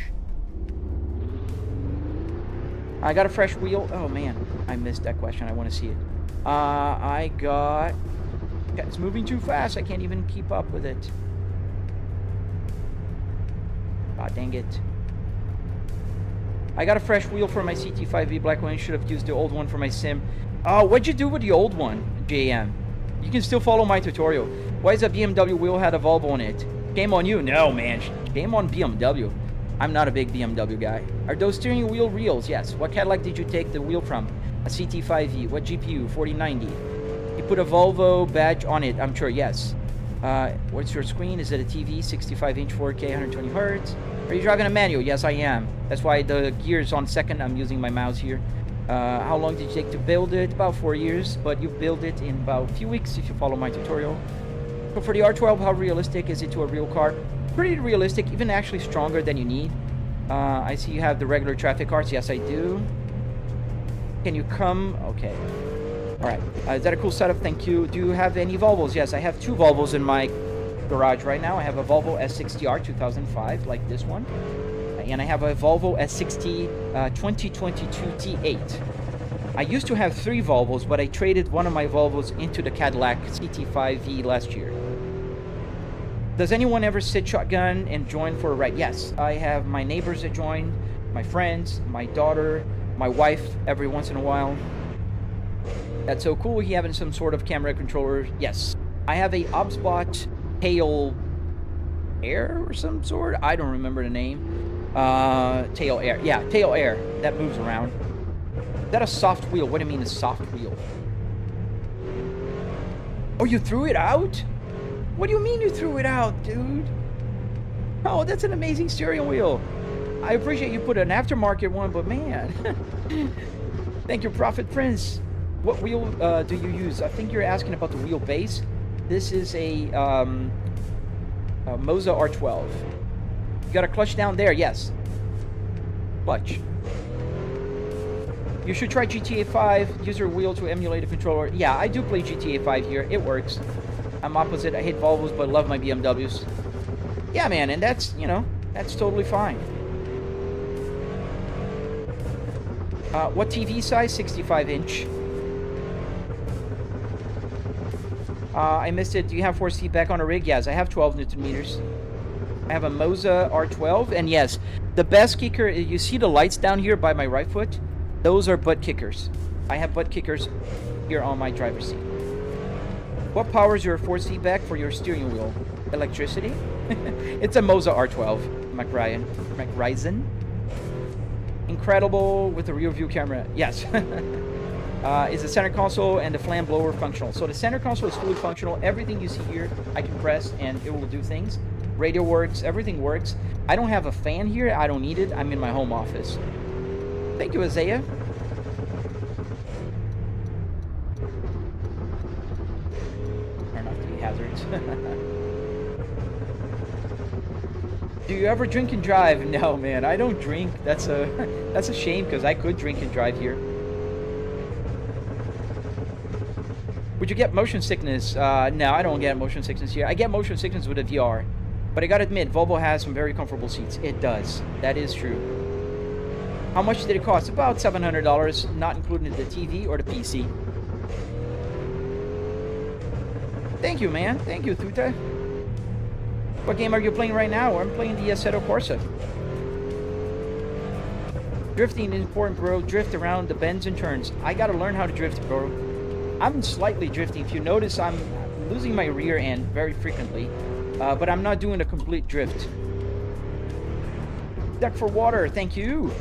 I got a fresh wheel. Oh man, I missed that question. I want to see it. I got... It's moving too fast. I can't even keep up with it. God dang it. I got a fresh wheel for my CT5V black one. Should have used the old one for my sim. What'd you do with the old one, JM? You can still follow my tutorial. Why is a BMW wheel had a Volvo on it? Shame on you? No, man. Shame on BMW. I'm not a big BMW guy. Are those steering wheel reels? Yes. What Cadillac did you take the wheel from? A CT5V. What GPU? 4090. You put a Volvo badge on it, I'm sure. Yes. What's your screen? Is it a TV? 65-inch 4K, 120 Hz? Are you driving a manual? Yes, I am. That's why the gear is on second. I'm using my mouse here. How long did you take to build it? About 4 years, but you build it in about a few weeks if you follow my tutorial. So for the R12, how realistic is it to a real car? Pretty realistic, even actually stronger than you need. I see you have the regular traffic cars. Yes, I do. Can you come? Okay. All right. Is that a cool setup? Thank you. Do you have any Volvos? Yes, I have 2 Volvos in my garage right now. I have a Volvo S60R 2005, like this one. And I have a Volvo S60 2022 T8. I used to have 3 Volvos, but I traded one of my Volvos into the Cadillac CT5V last year. Does anyone ever sit shotgun and join for a ride? Yes, I have my neighbors that join, my friends, my daughter, my wife every once in a while. That's so cool. You having some sort of camera controller? Yes. I have a OBSBot Tail Air or some sort. I don't remember the name. Tail Air. Yeah, Tail Air. That moves around. Is that a soft wheel? What do you mean a soft wheel? Oh, you threw it out? What do you mean you threw it out, dude? Oh, that's an amazing steering wheel. I appreciate you put an aftermarket one, but man. Thank you, Prophet Prince. What wheel do you use? I think you're asking about the Wheelbase. This is a Moza R12. You got a clutch down there? Yes. Clutch. You should try GTA 5. Use your wheel to emulate a controller. Yeah, I do play GTA 5 here. It works. I'm opposite. I hate Volvos, but love my BMWs. Yeah, man, and that's, you know, that's totally fine. What TV size? 65-inch. I missed it. Do you have force feedback on a rig? Yes, I have 12 Newton meters. I have a Moza R12, and yes, the best kicker, you see the lights down here by my right foot? Those are butt kickers. I have butt kickers here on my driver's seat. What powers your force feedback for your steering wheel? Electricity? It's a Moza R12. McRyzen. Incredible with the rear view camera. Yes. Is the center console and the fan blower functional? So the center console is fully functional. Everything you see here, I can press and it will do things. Radio works. Everything works. I don't have a fan here. I don't need it. I'm in my home office. Thank you, Isaiah. Turn off the hazards. Do you ever drink and drive? No, man, I don't drink. That's a shame because I could drink and drive here. Would you get motion sickness? No, I don't get motion sickness here. I get motion sickness with a VR. But I gotta admit, Volvo has some very comfortable seats. It does. That is true. How much did it cost? About $700, not including the TV or the PC. Thank you, man. Thank you, Tuta. What game are you playing right now? I'm playing the Assetto Corsa. Drifting is important, bro. Drift around the bends and turns. I gotta learn how to drift, bro. I'm slightly drifting. If you notice, I'm losing my rear end very frequently. But I'm not doing a complete drift. Duck for water. Thank you.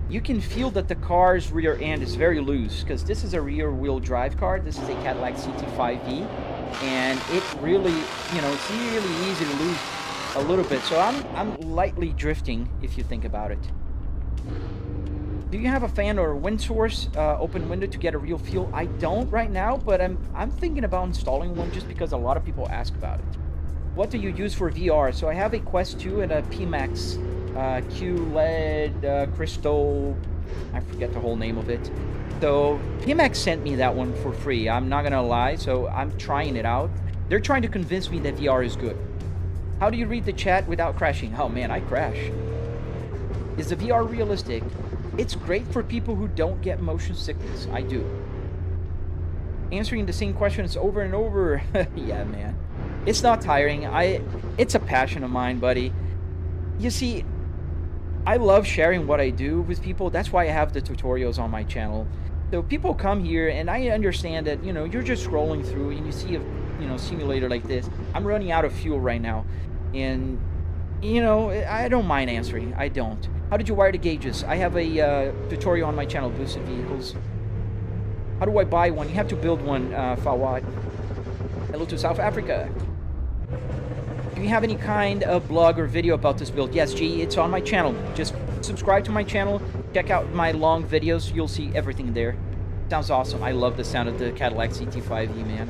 You can feel that the car's rear end is very loose because this is a rear-wheel drive car. This is a Cadillac CT5V, and it really, you know, it's really easy to lose a little bit. So I'm lightly drifting if you think about it. Do you have a fan or a wind source, open window to get a real feel? I don't right now, but I'm thinking about installing one just because a lot of people ask about it. What do you use for VR? So I have a Quest 2 and a PMax QLED Crystal, I forget the whole name of it. So PMax sent me that one for free. I'm not gonna lie, so I'm trying it out. They're trying to convince me that VR is good. How do you read the chat without crashing? Oh man, I crash. Is the VR realistic? It's great for people who don't get motion sickness. I do. Answering the same questions over and over. Yeah, man. It's not tiring. It's a passion of mine, buddy. You see, I love sharing what I do with people. That's why I have the tutorials on my channel. So people come here, and I understand that, you know, you're just scrolling through and you see a, you know, simulator like this. I'm running out of fuel right now, and, you know, I don't mind answering. I don't. How did you wire the gauges? I have a tutorial on my channel, Boosted Vehicles. How do I buy one? You have to build one, Fawad. Hello to South Africa. Do you have any kind of blog or video about this build? Yes, G, it's on my channel. Just subscribe to my channel, check out my long videos, you'll see everything there. Sounds awesome. I love the sound of the Cadillac CT5E, man.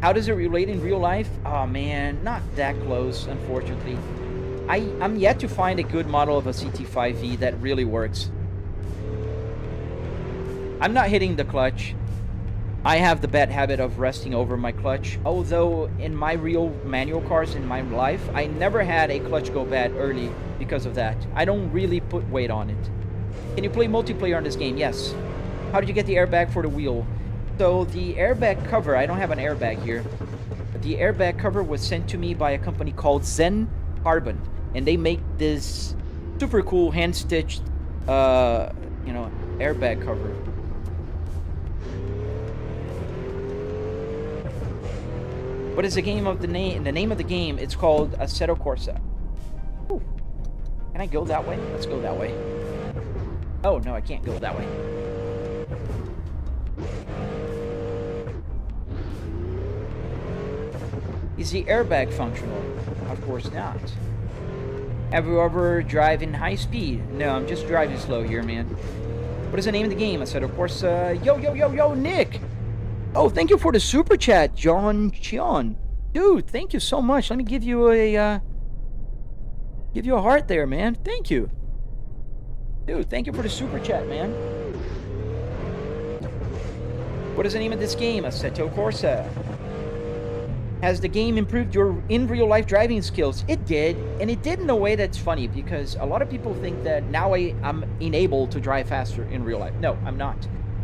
How does it relate in real life? Oh man, not that close, unfortunately. I'm yet to find a good model of a CT5E that really works. I'm not hitting the clutch. I have the bad habit of resting over my clutch. Although in my real manual cars in my life, I never had a clutch go bad early because of that. I don't really put weight on it. Can you play multiplayer on this game? Yes. How did you get the airbag for the wheel? So the airbag cover, I don't have an airbag here. The airbag cover was sent to me by a company called Zen Carbon. And they make this super cool hand-stitched, you know, airbag cover. What is the name of the name? The name of the game, it's called Assetto Corsa. Ooh. Can I go that way? Let's go that way. Oh, no, I can't go that way. Is the airbag functional? Of course not. Have you ever driven high speed? No, I'm just driving slow here, man. What is the name of the game? I said, of course, yo, Nick! Oh, thank you for the super chat, John Chion. Dude, thank you so much. Let me give you a heart there, man. Thank you. Dude, thank you for the super chat, man. What is the name of this game? Assetto Corsa. Has the game improved your in real life driving skills? It did, and it did in a way that's funny because a lot of people think that now I'm enabled to drive faster in real life. No, I'm not.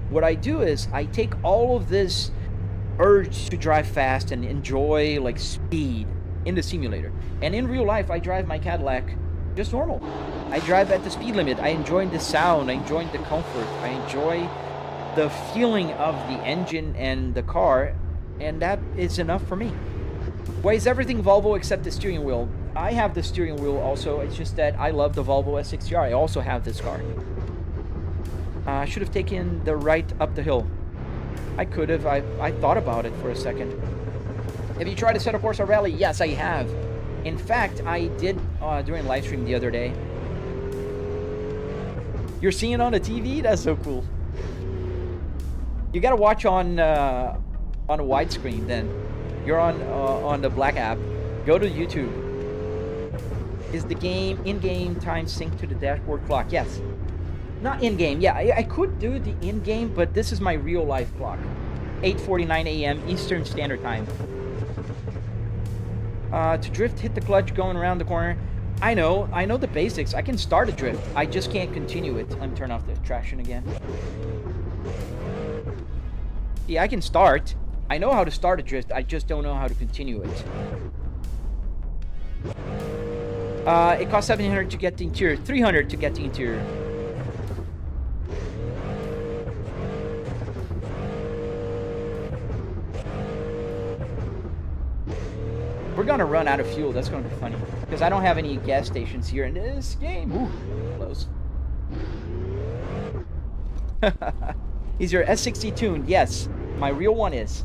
What I do is I take all of this urge to drive fast and enjoy like speed in the simulator, and in real life I drive my Cadillac just normal. I drive at the speed limit. I enjoy the sound, I enjoy the comfort, I enjoy the feeling of the engine and the car, and that is enough for me. Why is everything Volvo except the steering wheel? I have the steering wheel also. It's just that I love the Volvo S60R. I also have this car. I should have taken the right up the hill. I could have. I thought about it for a second. Have you tried to set a Corsa rally? Yes, I have. In fact, I did during live stream the other day. You're seeing it on the TV? That's so cool. You gotta watch on a widescreen then. You're on the black app. Go to YouTube. Is the game in-game time synced to the dashboard clock? Yes. Not in-game. Yeah, I could do the in-game, but this is my real-life clock. 8:49 a.m. Eastern Standard Time. To drift, hit the clutch going around the corner. I know the basics. I can start a drift. I just can't continue it. Let me turn off the traction again. Yeah, I can start. I know how to start a drift. I just don't know how to continue it. It costs 700 to get the interior. 300 to get the interior. We're gonna run out of fuel. That's gonna be funny because I don't have any gas stations here in this game. Ooh, close. Is your S60 tuned? Yes, my real one is.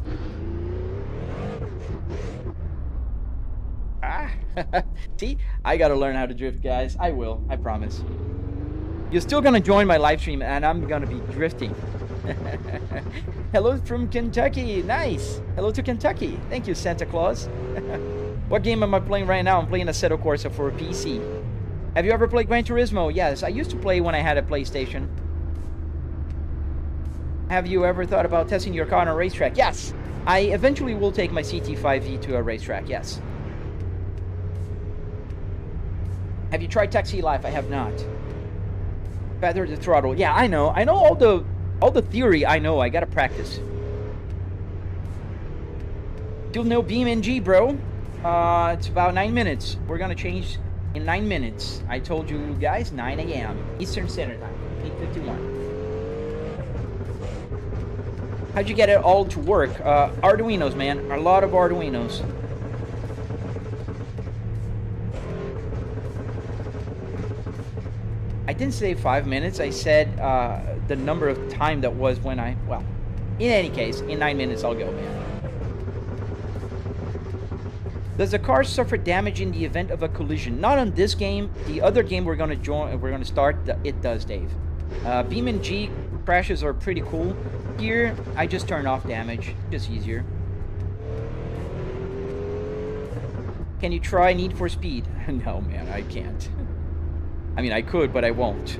See, I gotta learn how to drift, guys. I will. I promise. You're still gonna join my live stream, and I'm gonna be drifting. Hello from Kentucky. Nice. Hello to Kentucky. Thank you, Santa Claus. What game am I playing right now? I'm playing Assetto Corsa for a PC. Have you ever played Gran Turismo? Yes, I used to play when I had a PlayStation. Have you ever thought about testing your car on a racetrack? Yes. I eventually will take my CT5V to a racetrack. Yes. Have you tried Taxi Life? I have not. Feather the throttle. Yeah, I know. I know all the theory. I know. I gotta practice. You'll know BeamNG, bro. It's about 9 minutes. We're gonna change in 9 minutes. I told you guys 9 a.m. Eastern Standard Time. 8:51. How'd you get it all to work? Arduinos, man. A lot of Arduinos. I didn't say 5 minutes. I said the number of time that was when I... Well, in any case, in 9 minutes I'll go, man. Does the car suffer damage in the event of a collision? Not on this game. The other game we're gonna start, it does, Dave. BeamNG crashes are pretty cool. Here, I just turn off damage. Just easier. Can you try Need for Speed? No, man, I can't. I mean, I could, but I won't.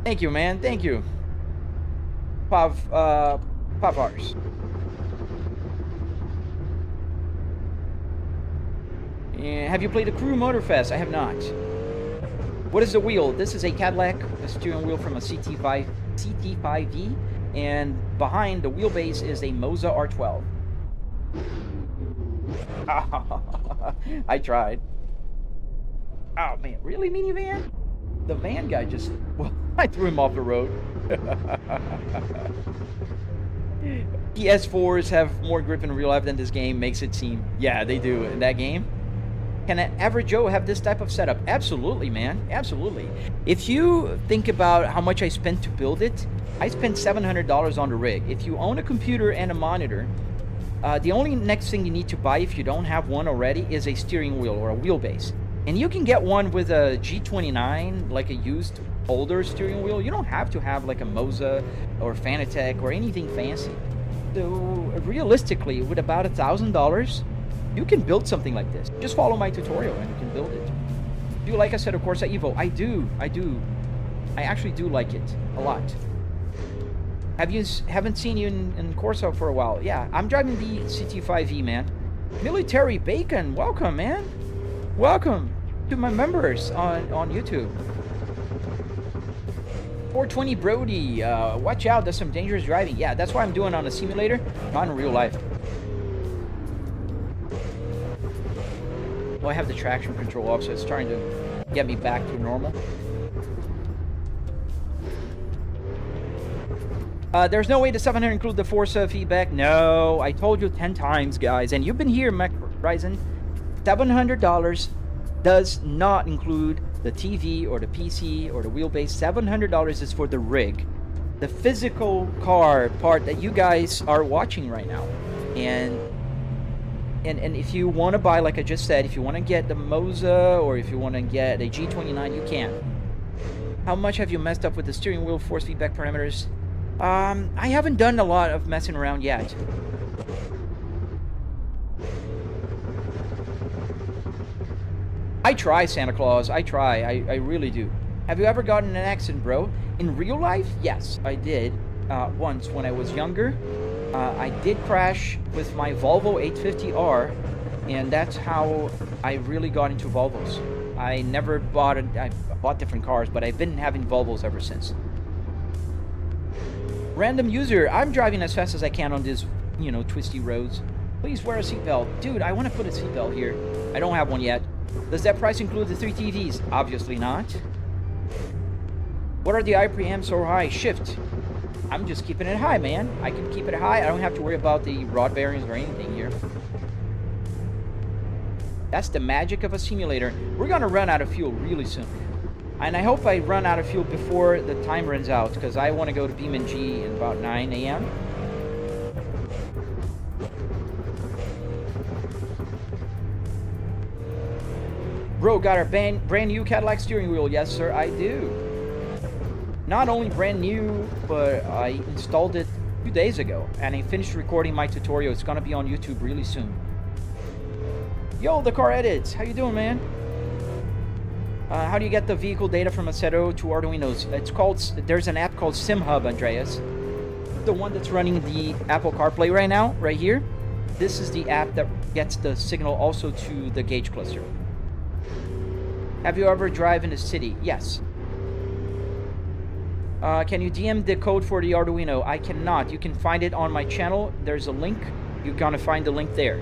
Thank you, man. Thank you. Pavars. Have you played the Crew Motorfest? I have not. What is the wheel? This is a Cadillac, a steering wheel from a CT5V, and behind the wheelbase is a Moza R12. I tried. Oh man, really, minivan? The van guy just... Well, I threw him off the road. PS4s have more grip in real life than this game makes it seem. Yeah, they do in that game. Can an average Joe have this type of setup? Absolutely, man. Absolutely. If you think about how much I spent to build it, I spent $700 on the rig. If you own a computer and a monitor, The only next thing you need to buy if you don't have one already is a steering wheel or a wheelbase. And you can get one with a G29, like a used older steering wheel. You don't have to have like a Moza or Fanatec or anything fancy. So realistically, with about $1,000, you can build something like this. Just follow my tutorial and you can build it. Do you like Assetto Corsa Evo? I do. I actually do like it a lot. Haven't seen you in Corsa for a while. Yeah, I'm driving the CT5E, man. Military Bacon, welcome, man. Welcome to my members on YouTube. 420 Brody, watch out, that's some dangerous driving. Yeah, that's why I'm doing on a simulator, not in real life. Well, I have the traction control off, so it's trying to get me back to normal. There's no way the 700 include the Forza feedback. No, I told you 10 times, guys. And you've been here, Mac Ryzen. $700 does not include the TV or the PC or the wheelbase. $700 is for the rig. The physical car part that you guys are watching right now. And if you want to buy, like I just said, if you want to get the Moza or if you want to get a G29, you can. How much have you messed up with the steering wheel force feedback parameters? I haven't done a lot of messing around yet. I try, Santa Claus. I try. I really do. Have you ever gotten in an accident, bro? In real life? Yes, I did. Once when I was younger. I did crash with my Volvo 850R, and that's how I really got into Volvos. I never bought I bought different cars, but I've been having Volvos ever since. Random user, I'm driving as fast as I can on these, you know, twisty roads. Please wear a seatbelt. Dude, I want to put a seatbelt here. I don't have one yet. Does that price include the 3 TVs? Obviously not. What are the IPM so high? Shift. I'm just keeping it high, man. I can keep it high. I don't have to worry about the rod bearings or anything here. That's the magic of a simulator. We're going to run out of fuel really soon. And I hope I run out of fuel before the time runs out, because I want to go to BeamNG in about 9 a.m. Bro, got our brand new Cadillac steering wheel. Yes, sir, I do. Not only brand new, but I installed it 2 days ago. And I finished recording my tutorial. It's going to be on YouTube really soon. Yo, the car edits. How you doing, man? How do you get the vehicle data from Assetto to Arduinos? It's called, there's an app called SimHub, Andreas. The one that's running the Apple CarPlay right now, right here. This is the app that gets the signal also to the gauge cluster. Have you ever driven in the city? Yes. Can you DM the code for the Arduino? I cannot. You can find it on my channel. There's a link. You're gonna find the link there.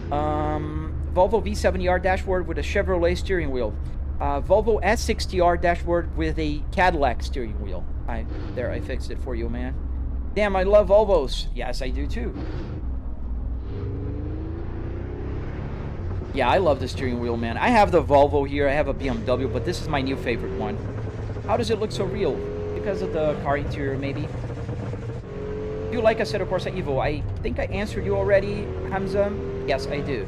Volvo V70R dashboard with a Chevrolet steering wheel. Volvo S60R dashboard with a Cadillac steering wheel. I fixed it for you, man. Damn, I love Volvos. Yes, I do too. Yeah, I love the steering wheel, man. I have the Volvo here. I have a BMW, but this is my new favorite one. How does it look so real? Because of the car interior, maybe? Do you like Assetto Corsa Evo? I think I answered you already, Hamza. Yes, I do.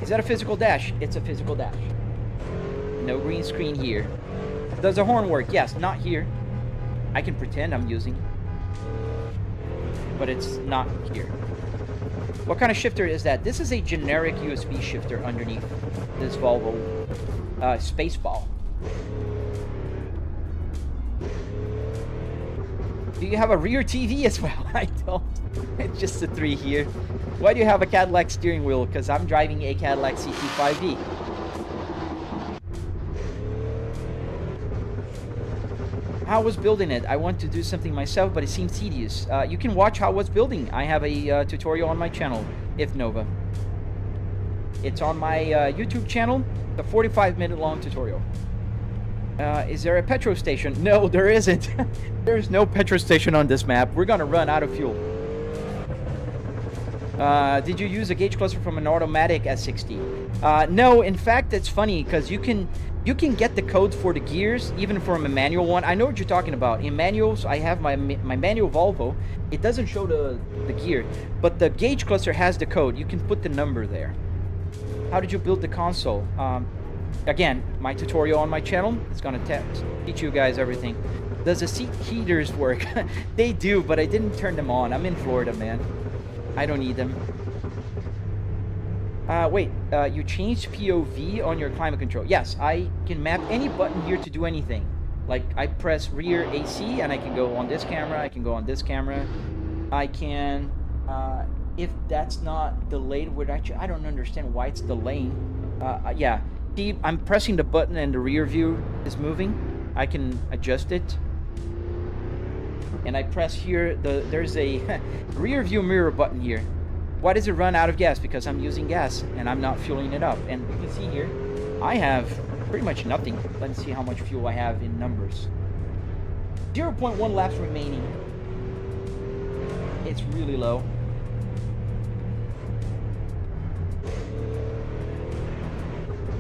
Is that a physical dash? It's a physical dash. No green screen here. Does the horn work? Yes, not here. I can pretend I'm using, but it's not here. What kind of shifter is that? This is a generic USB shifter underneath this Volvo Spaceball. Do you have a rear TV as well? I don't. It's just the 3 here. Why do you have a Cadillac steering wheel? Because I'm driving a Cadillac CT5E. How I was building it. I want to do something myself, but it seems tedious. You can watch how I was building. I have a tutorial on my channel, If Nova. It's on my YouTube channel, the 45-minute long tutorial. Is there a petrol station? No, there isn't. There's no petrol station on this map. We're gonna run out of fuel. Did you use a gauge cluster from an automatic S60? No, in fact, it's funny because you can get the codes for the gears even from a manual one. I know what you're talking about. In manuals, I have my manual Volvo. It doesn't show the gear, but the gauge cluster has the code. You can put the number there. How did you build the console? Again, my tutorial on my channel is gonna teach you guys everything. Does the seat heaters work? They do, but I didn't turn them on. I'm in Florida, man. I don't need them. Wait, you changed POV on your climate control. Yes, I can map any button here to do anything. Like, I press rear AC and I can go on this camera, I can go on this camera. I can, if that's not delayed, which actually, I don't understand why it's delaying. Yeah, see, I'm pressing the button and the rear view is moving. I can adjust it. And I press here, there's a rear view mirror button here. Why does it run out of gas? Because I'm using gas and I'm not fueling it up. And you can see here, I have pretty much nothing. Let's see how much fuel I have in numbers. 0.1 laps remaining. It's really low.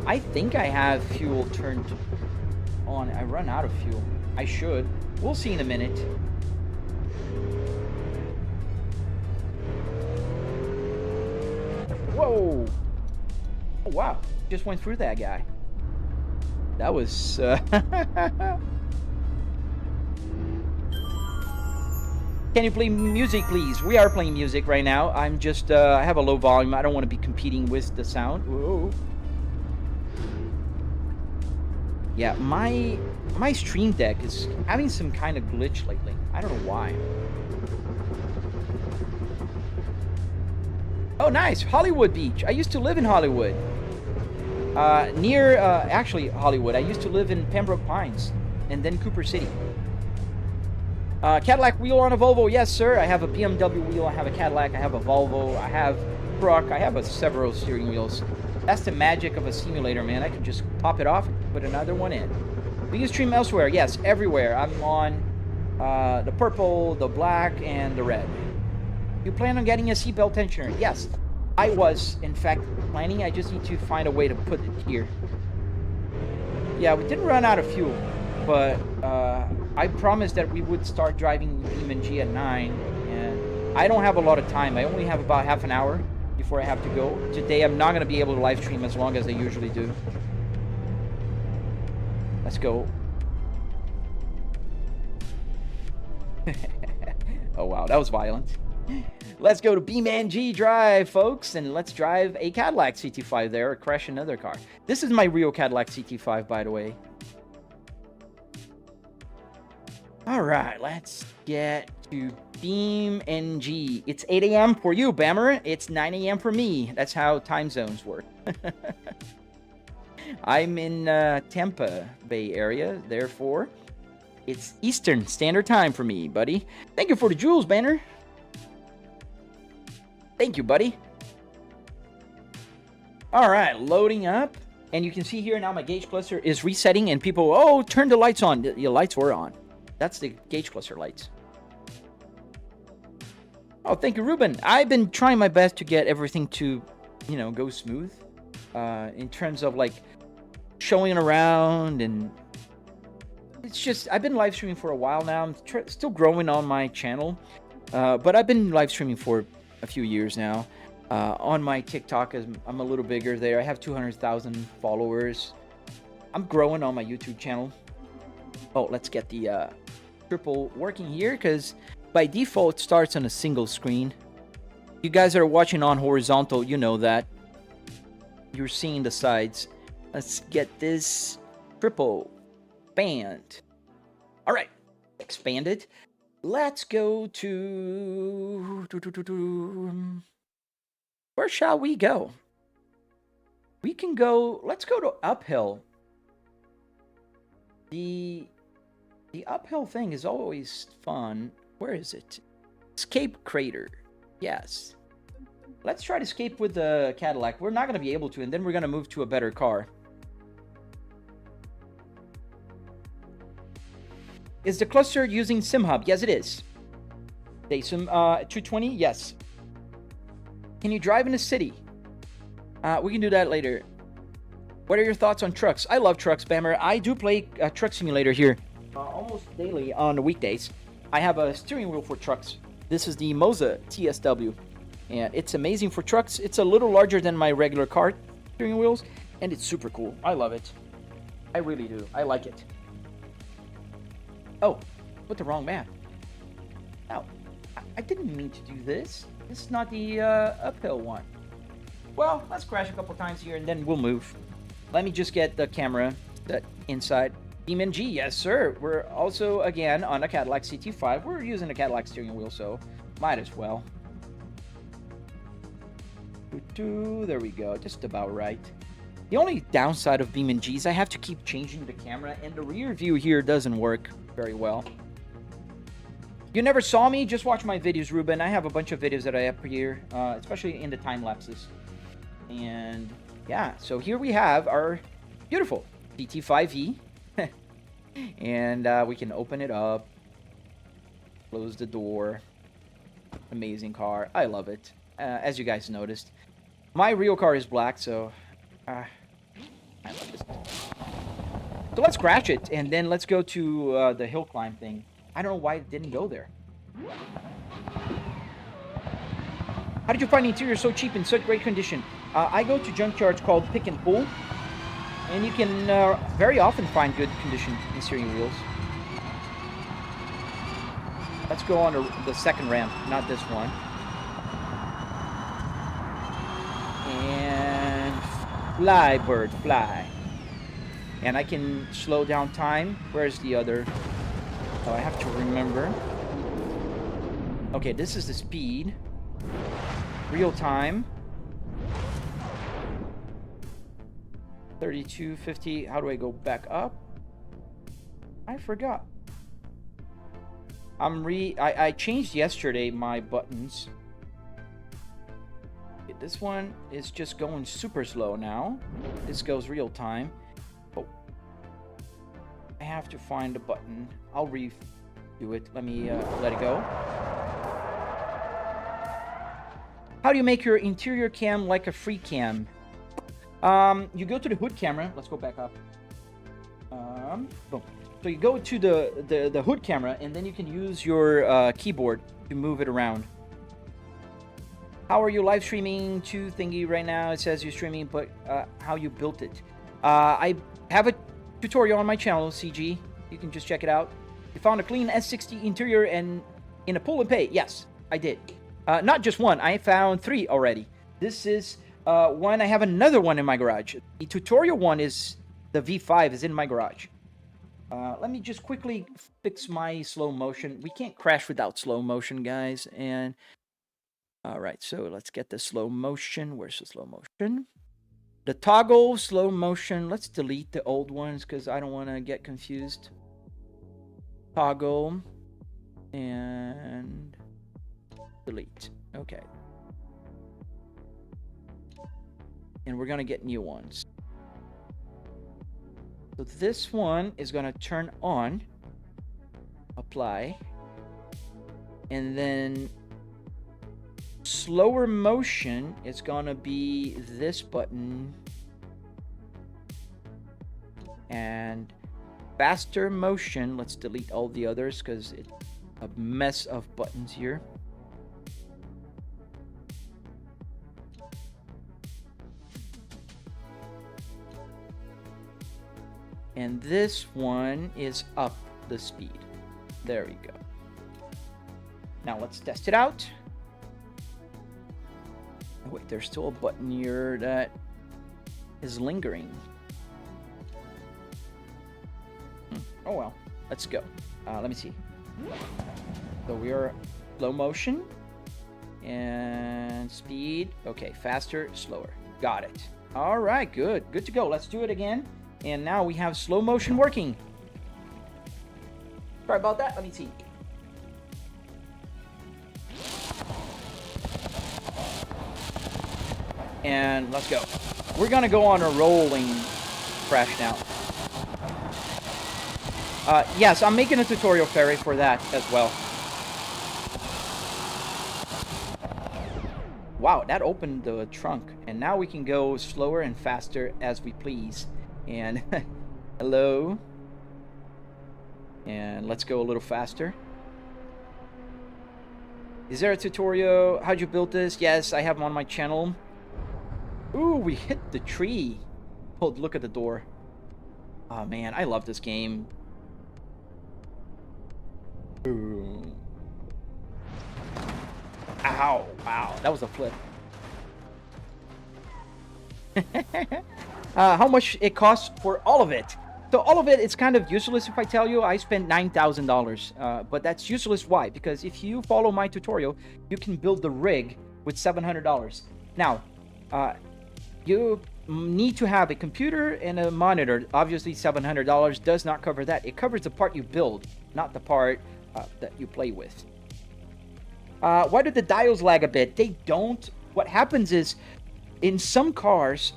I think I have fuel turned on. I run out of fuel. I should. We'll see in a minute. Whoa! Oh, wow. Just went through that guy. That was... Can you play music, please? We are playing music right now. I'm just... I have a low volume. I don't want to be competing with the sound. Whoa. Yeah, my Stream Deck is having some kind of glitch lately. I don't know why. Oh, nice. Hollywood Beach. I used to live in Hollywood. Actually, Hollywood. I used to live in Pembroke Pines and then Cooper City. Cadillac wheel on a Volvo. Yes, sir. I have a BMW wheel. I have a Cadillac. I have a Volvo. I have truck. I have several steering wheels. That's the magic of a simulator, man. I can just pop it off and put another one in. Do you stream elsewhere? Yes, everywhere. I'm on the purple, the black, and the red. You plan on getting a seatbelt tensioner? Yes, I was, in fact, planning. I just need to find a way to put it here. Yeah, we didn't run out of fuel, but I promised that we would start driving BeamNG at 9, and I don't have a lot of time. I only have about half an hour before I have to go. Today, I'm not going to be able to live stream as long as I usually do. Let's go. Oh, wow, that was violent. Let's go to BeamNG.drive, folks, and let's drive a Cadillac CT5 there or crash another car. This is my real Cadillac CT5, by the way. All right, let's get to BeamNG. It's 8 a.m. for you, Bammer. It's 9 a.m. for me. That's how time zones work. I'm in Tampa Bay area, therefore it's Eastern Standard Time for me, buddy. Thank you for the jewels, Banner. Thank you, buddy. All right, loading up. And you can see here now my gauge cluster is resetting and people, oh, turn the lights on. The lights were on. That's the gauge cluster lights. Oh, thank you, Ruben. I've been trying my best to get everything to, you know, go smooth. In terms of, like, showing around and... It's just, I've been live streaming for a while now. I'm still growing on my channel. But I've been live streaming for a few years now. On my TikTok, I'm a little bigger there. I have 200,000 followers. I'm growing on my YouTube channel. Oh, let's get the triple working here, because by default it starts on a single screen. You guys that are watching on horizontal, you know that. You're seeing the sides. Let's get this triple band. All right, expanded. Let's go to... Where shall we go? We can go... Let's go to uphill. The uphill thing is always fun. Where is it? Escape crater. Yes. Let's try to escape with the Cadillac. We're not going to be able to, and then we're going to move to a better car. Is the cluster using SimHub? Yes, it is. Daysum 220? Yes. Can you drive in the city? We can do that later. What are your thoughts on trucks? I love trucks, Bammer. I do play Truck Simulator here almost daily on the weekdays. I have a steering wheel for trucks. This is the Moza TSW, and it's amazing for trucks. It's a little larger than my regular car steering wheels, and it's super cool. I love it. I really do. I like it. Oh, put the wrong map. Oh, I didn't mean to do this. This is not the uphill one. Well, let's crash a couple times here and then we'll move. Let me just get the camera inside. BeamNG, yes sir. We're also, again, on a Cadillac CT5. We're using a Cadillac steering wheel, so might as well. There we go, just about right. The only downside of BeamNG is I have to keep changing the camera, and the rear view here doesn't work very well. You never saw me? Just watch my videos, Ruben. I have a bunch of videos that I up here, especially in the time lapses. And yeah, so here we have our beautiful CT5E. And we can open it up, close the door. Amazing car. I love it. As you guys noticed, my real car is black, so I love this. So let's crash it, and then let's go to the hill climb thing. I don't know why it didn't go there. How did you find the interior so cheap in such great condition? I go to junkyards called Pick and Pull, and you can very often find good condition in steering wheels. Let's go on to the second ramp, not this one. And fly, bird, fly. And I can slow down time. Where's the other? Oh, I have to remember. Okay, this is the speed. Real time. 3250. How do I go back up? I forgot. I changed yesterday my buttons. Okay, this one is just going super slow now. This goes real time. Oh. I have to find a button. I'll redo it. Let me let it go. How do you make your interior cam like a free cam? You go to the hood camera. Let's go back up. Boom. So you go to the hood camera, and then you can use your keyboard to move it around. How are you live streaming to thingy right now? It says you're streaming, but how you built it. I have a tutorial on my channel, CG. You can just check it out. You found a clean S60 interior and in a pull and pay. Yes, I did. Not just one. I found 3 already. This is one. I have another one in my garage. The tutorial one is the V5 is in my garage. Let me just quickly fix my slow motion. We can't crash without slow motion, guys. And all right, so let's get the slow motion. Where's the slow motion? The toggle slow motion. Let's delete the old ones because I don't want to get confused. Toggle and delete. Okay. And we're going to get new ones. So this one is going to turn on, apply, and then slower motion is going to be this button, and faster motion, let's delete all the others because it's a mess of buttons here. And this one is up the speed. There we go. Now let's test it out. Oh, wait, there's still a button here that is lingering. Oh well, let's go. Let me see. So we are slow motion and speed. Okay, faster, slower. Got it. All right, good. Good to go. Let's do it again. And now we have slow motion working. Sorry about that. Let me see. And let's go. We're going to go on a rolling crash now. Yes, I'm making a tutorial, Ferry, for that as well. Wow, that opened the trunk, and now we can go slower and faster as we please. And hello. And let's go a little faster. Is there a tutorial? How'd you build this? Yes, I have them on my channel. Ooh, we hit the tree. Oh, look at the door. Oh man, I love this game. Ooh. Ow, wow, that was a flip. How much it costs for all of it? So all of it is kind of useless if I tell you. I spent $9,000, but that's useless. Why? Because if you follow my tutorial, you can build the rig with $700. Now, you need to have a computer and a monitor. Obviously, $700 does not cover that. It covers the part you build, not the part that you play with. Why do the dials lag a bit? They don't. What happens is, in some cars,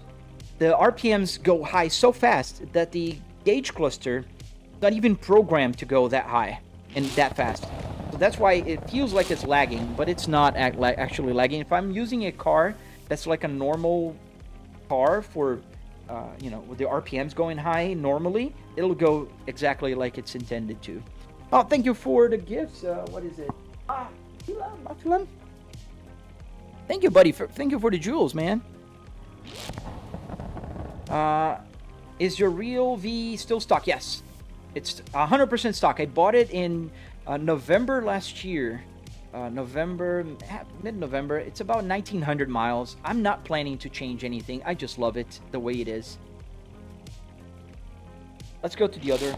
the RPMs go high so fast that the gauge cluster is not even programmed to go that high and that fast. So that's why it feels like it's lagging, but it's not actually lagging. If I'm using a car that's like a normal car for, you know, with the RPMs going high normally, it'll go exactly like it's intended to. Oh, thank you for the gifts. What is it? Thank you, buddy. Thank you for the jewels, man. Is your real V still stock? Yes, it's 100% stock. I bought it in November last year. Mid-November. It's about 1,900 miles. I'm not planning to change anything. I just love it the way it is. Let's go to the other.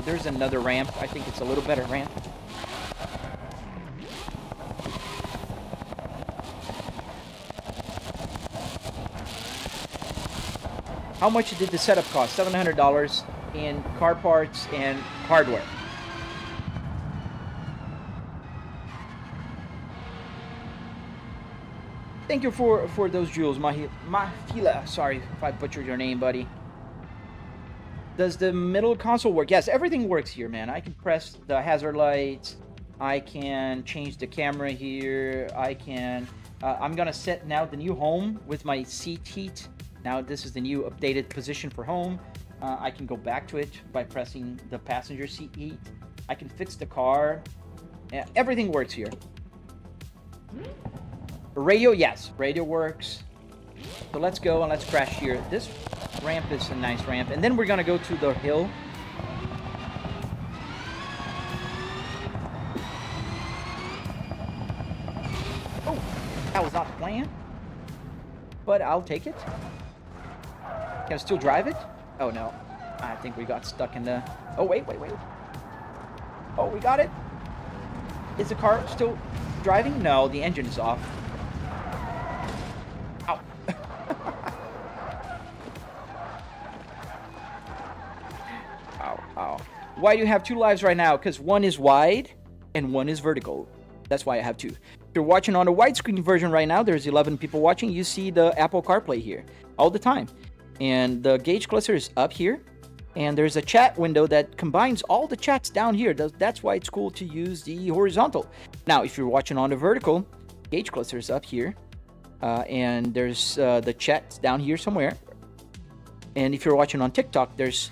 There's another ramp. I think it's a little better ramp. How much did the setup cost? $700 in car parts and hardware. Thank you for those jewels, Mahila. Sorry if I butchered your name, buddy. Does the middle console work? Yes, everything works here, man. I can press the hazard lights. I can change the camera here. I can... I'm gonna set now the new home with my seat heat. Now this is the new updated position for home. I can go back to it by pressing the passenger seat heat. I can fix the car. Yeah, everything works here. Radio, yes, radio works. So let's go and let's crash here. This ramp is a nice ramp. And then we're gonna go to the hill. Oh, that was not the plan. But I'll take it. Can I still drive it? Oh no, I think we got stuck in the... Oh wait. Oh, we got it. Is the car still driving? No, the engine is off. Ow. Ow. Why do you have two lives right now? Because one is wide and one is vertical. That's why I have two. If you're watching on the widescreen version right now, there's 11 people watching. You see the Apple CarPlay here all the time. And the gauge cluster is up here. And there's a chat window that combines all the chats down here. That's why it's cool to use the horizontal. Now, if you're watching on the vertical, gauge cluster is up here. And there's the chats down here somewhere. And if you're watching on TikTok, there's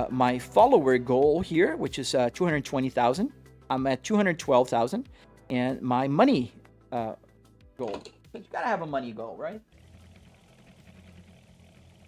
my follower goal here, which is 220,000. I'm at 212,000. And my money goal. But you gotta have a money goal, right?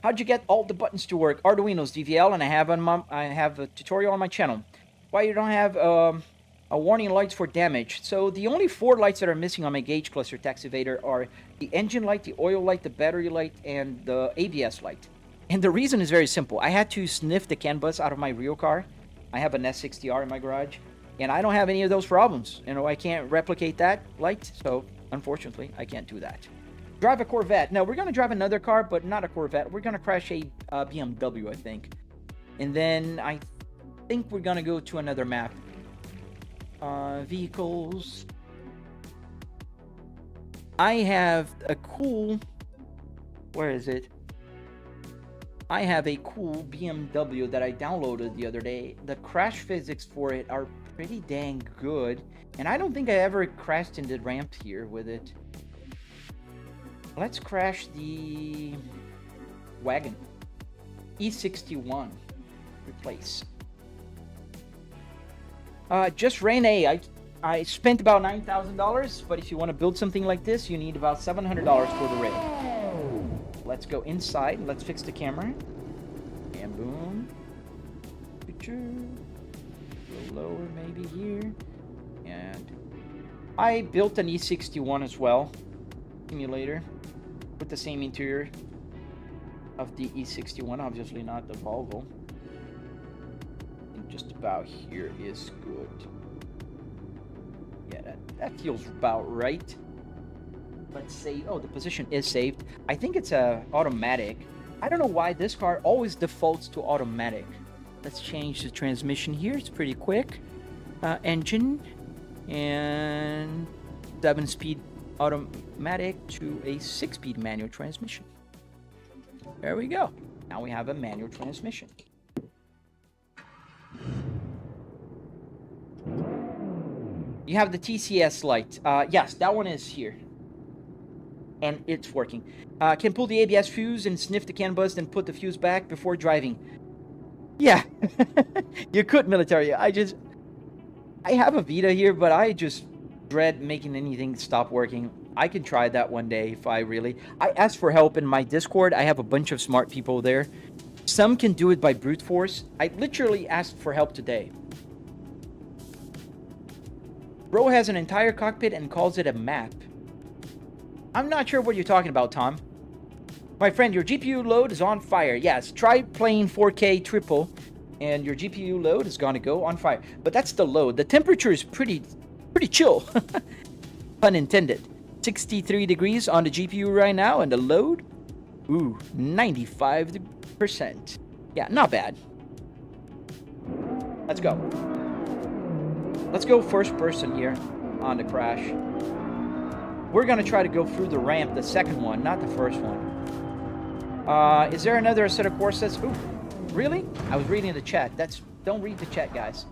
How'd you get all the buttons to work? Arduinos, DVL, and I have a tutorial on my channel. Why you don't have a warning lights for damage? So the only 4 lights that are missing on my gauge cluster taxivator are the engine light, the oil light, the battery light, and the ABS light. And the reason is very simple. I had to sniff the CAN bus out of my real car. I have an S60R in my garage, and I don't have any of those problems. You know, I can't replicate that light, so unfortunately, I can't do that. Drive a Corvette. No, we're going to drive another car, but not a Corvette. We're going to crash a BMW, I think. And then I think we're going to go to another map. Vehicles. I have a cool... Where is it? I have a cool BMW that I downloaded the other day. The crash physics for it are pretty dang good. And I don't think I ever crashed into the ramp here with it. Let's crash the wagon. E61. Replace. Just ran I spent about $9,000, but if you want to build something like this, you need about $700 for the rig. Let's go inside. Let's fix the camera. And boom. Picture. A little lower maybe here. And I built an E61 as well. Simulator. With the same interior of the E61. Obviously not the Volvo. And just about here is good. Yeah, that feels about right. Let's say, oh, the position is saved. I think it's automatic. I don't know why this car always defaults to automatic. Let's change the transmission here. It's pretty quick. Engine and 7-speed automatic to a 6-speed manual transmission. There we go. Now we have a manual transmission. You have the TCS light. Yes, that one is here. And it's working. Can pull the ABS fuse and sniff the CAN bus, then put the fuse back before driving. Yeah. You could, military. I have a Vita here, but I just dread making anything stop working. I can try that one day if I really... I asked for help in my Discord. I have a bunch of smart people there. Some can do it by brute force. I literally asked for help today. Bro has an entire cockpit and calls it a map. I'm not sure what you're talking about, Tom. My friend, your GPU load is on fire. Yes, try playing 4K triple, and your GPU load is going to go on fire. But that's the load. The temperature is pretty chill. Pun intended. 63 degrees on the GPU right now, and the load, ooh, 95%. Yeah, not bad. Let's go. Let's go first person here on the crash. We're going to try to go through the ramp, the second one, not the first one. Is there another set of Corsas? Ooh, really? I was reading the chat. Don't read the chat, guys.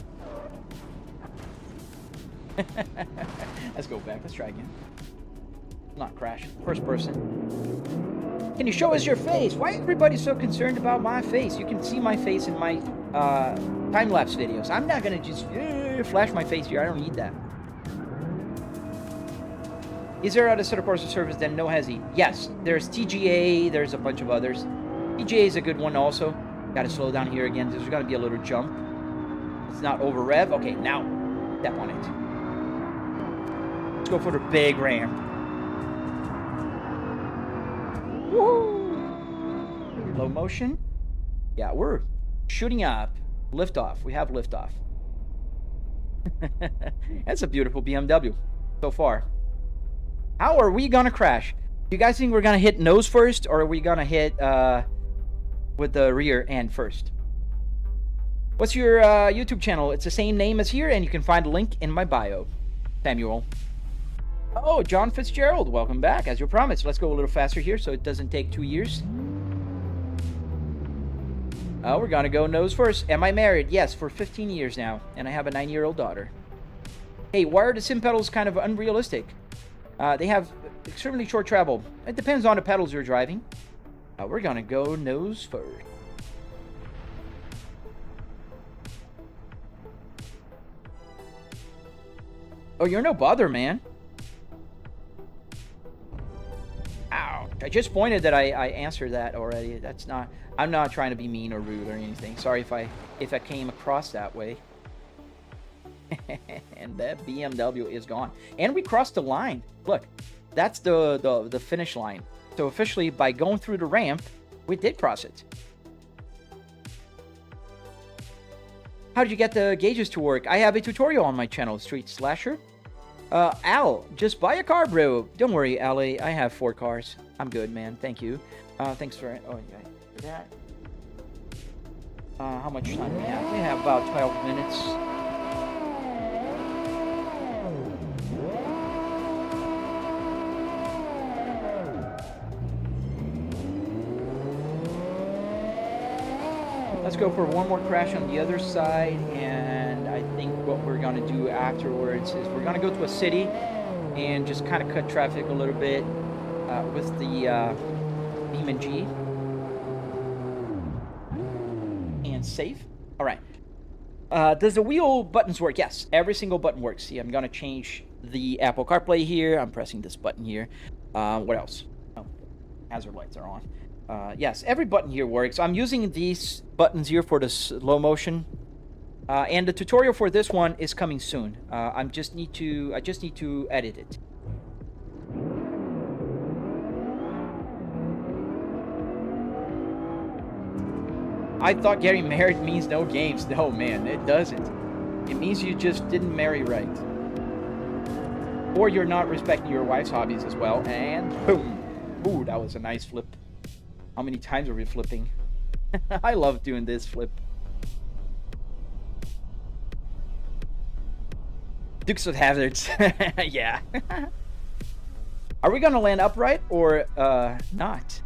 Let's go back. Let's try again. Not crash. First person. Can you show us your face? Why is everybody so concerned about my face? You can see my face in my time-lapse videos. I'm not going to just flash my face here. I don't need that. Is there other set of Corsa service than No Hesi? Yes, there's TGA, there's a bunch of others. TGA is a good one also. Gotta slow down here again. There's gotta be a little jump. It's not over rev. Okay, now step on it. Let's go for the big ramp. Woohoo! Low motion. Yeah, we're shooting up. Liftoff. We have liftoff. That's a beautiful BMW so far. How are we gonna crash? Do you guys think we're gonna hit nose first, or are we gonna hit with the rear end first? What's your YouTube channel? It's the same name as here, and you can find a link in my bio. Samuel. Oh, John Fitzgerald, welcome back. As you promised, let's go a little faster here so it doesn't take 2 years. Oh, we're gonna go nose first. Am I married? Yes, for 15 years now, and I have a 9-year-old daughter. Hey, why are the sim pedals kind of unrealistic? They have extremely short travel. It depends on the pedals you're driving. We're gonna go nose first. Oh, you're no bother, man. Ouch. I just pointed that I answered that already. That's not... I'm not trying to be mean or rude or anything. Sorry if I came across that way. And that BMW is gone. And we crossed the line. Look, that's the finish line. So officially, by going through the ramp, we did cross it. How did you get the gauges to work? I have a tutorial on my channel, Street Slasher. Al, just buy a car, bro. Don't worry, Ali. I have 4 cars. I'm good, man. Thank you. Thanks for... Oh, yeah. For that. How much time do we have? We have about 12 minutes. Let's go for one more crash on the other side, and I think what we're going to do afterwards is we're going to go to a city and just kind of cut traffic a little bit. with the BeamNG and save. All right. Does the wheel buttons work? Yes, every single button works. See, I'm gonna change the Apple CarPlay here. I'm pressing this button here. What else? Oh, hazard lights are on. Yes, every button here works. I'm using these buttons here for the slow motion. And the tutorial for this one is coming soon. I just need to edit it. I thought getting married means no games. No, man, it doesn't. It means you just didn't marry right. Or you're not respecting your wife's hobbies as well. And boom. Ooh, that was a nice flip. How many times are we flipping? I love doing this flip. Dukes of Hazzards. Yeah. Are we gonna land upright or not?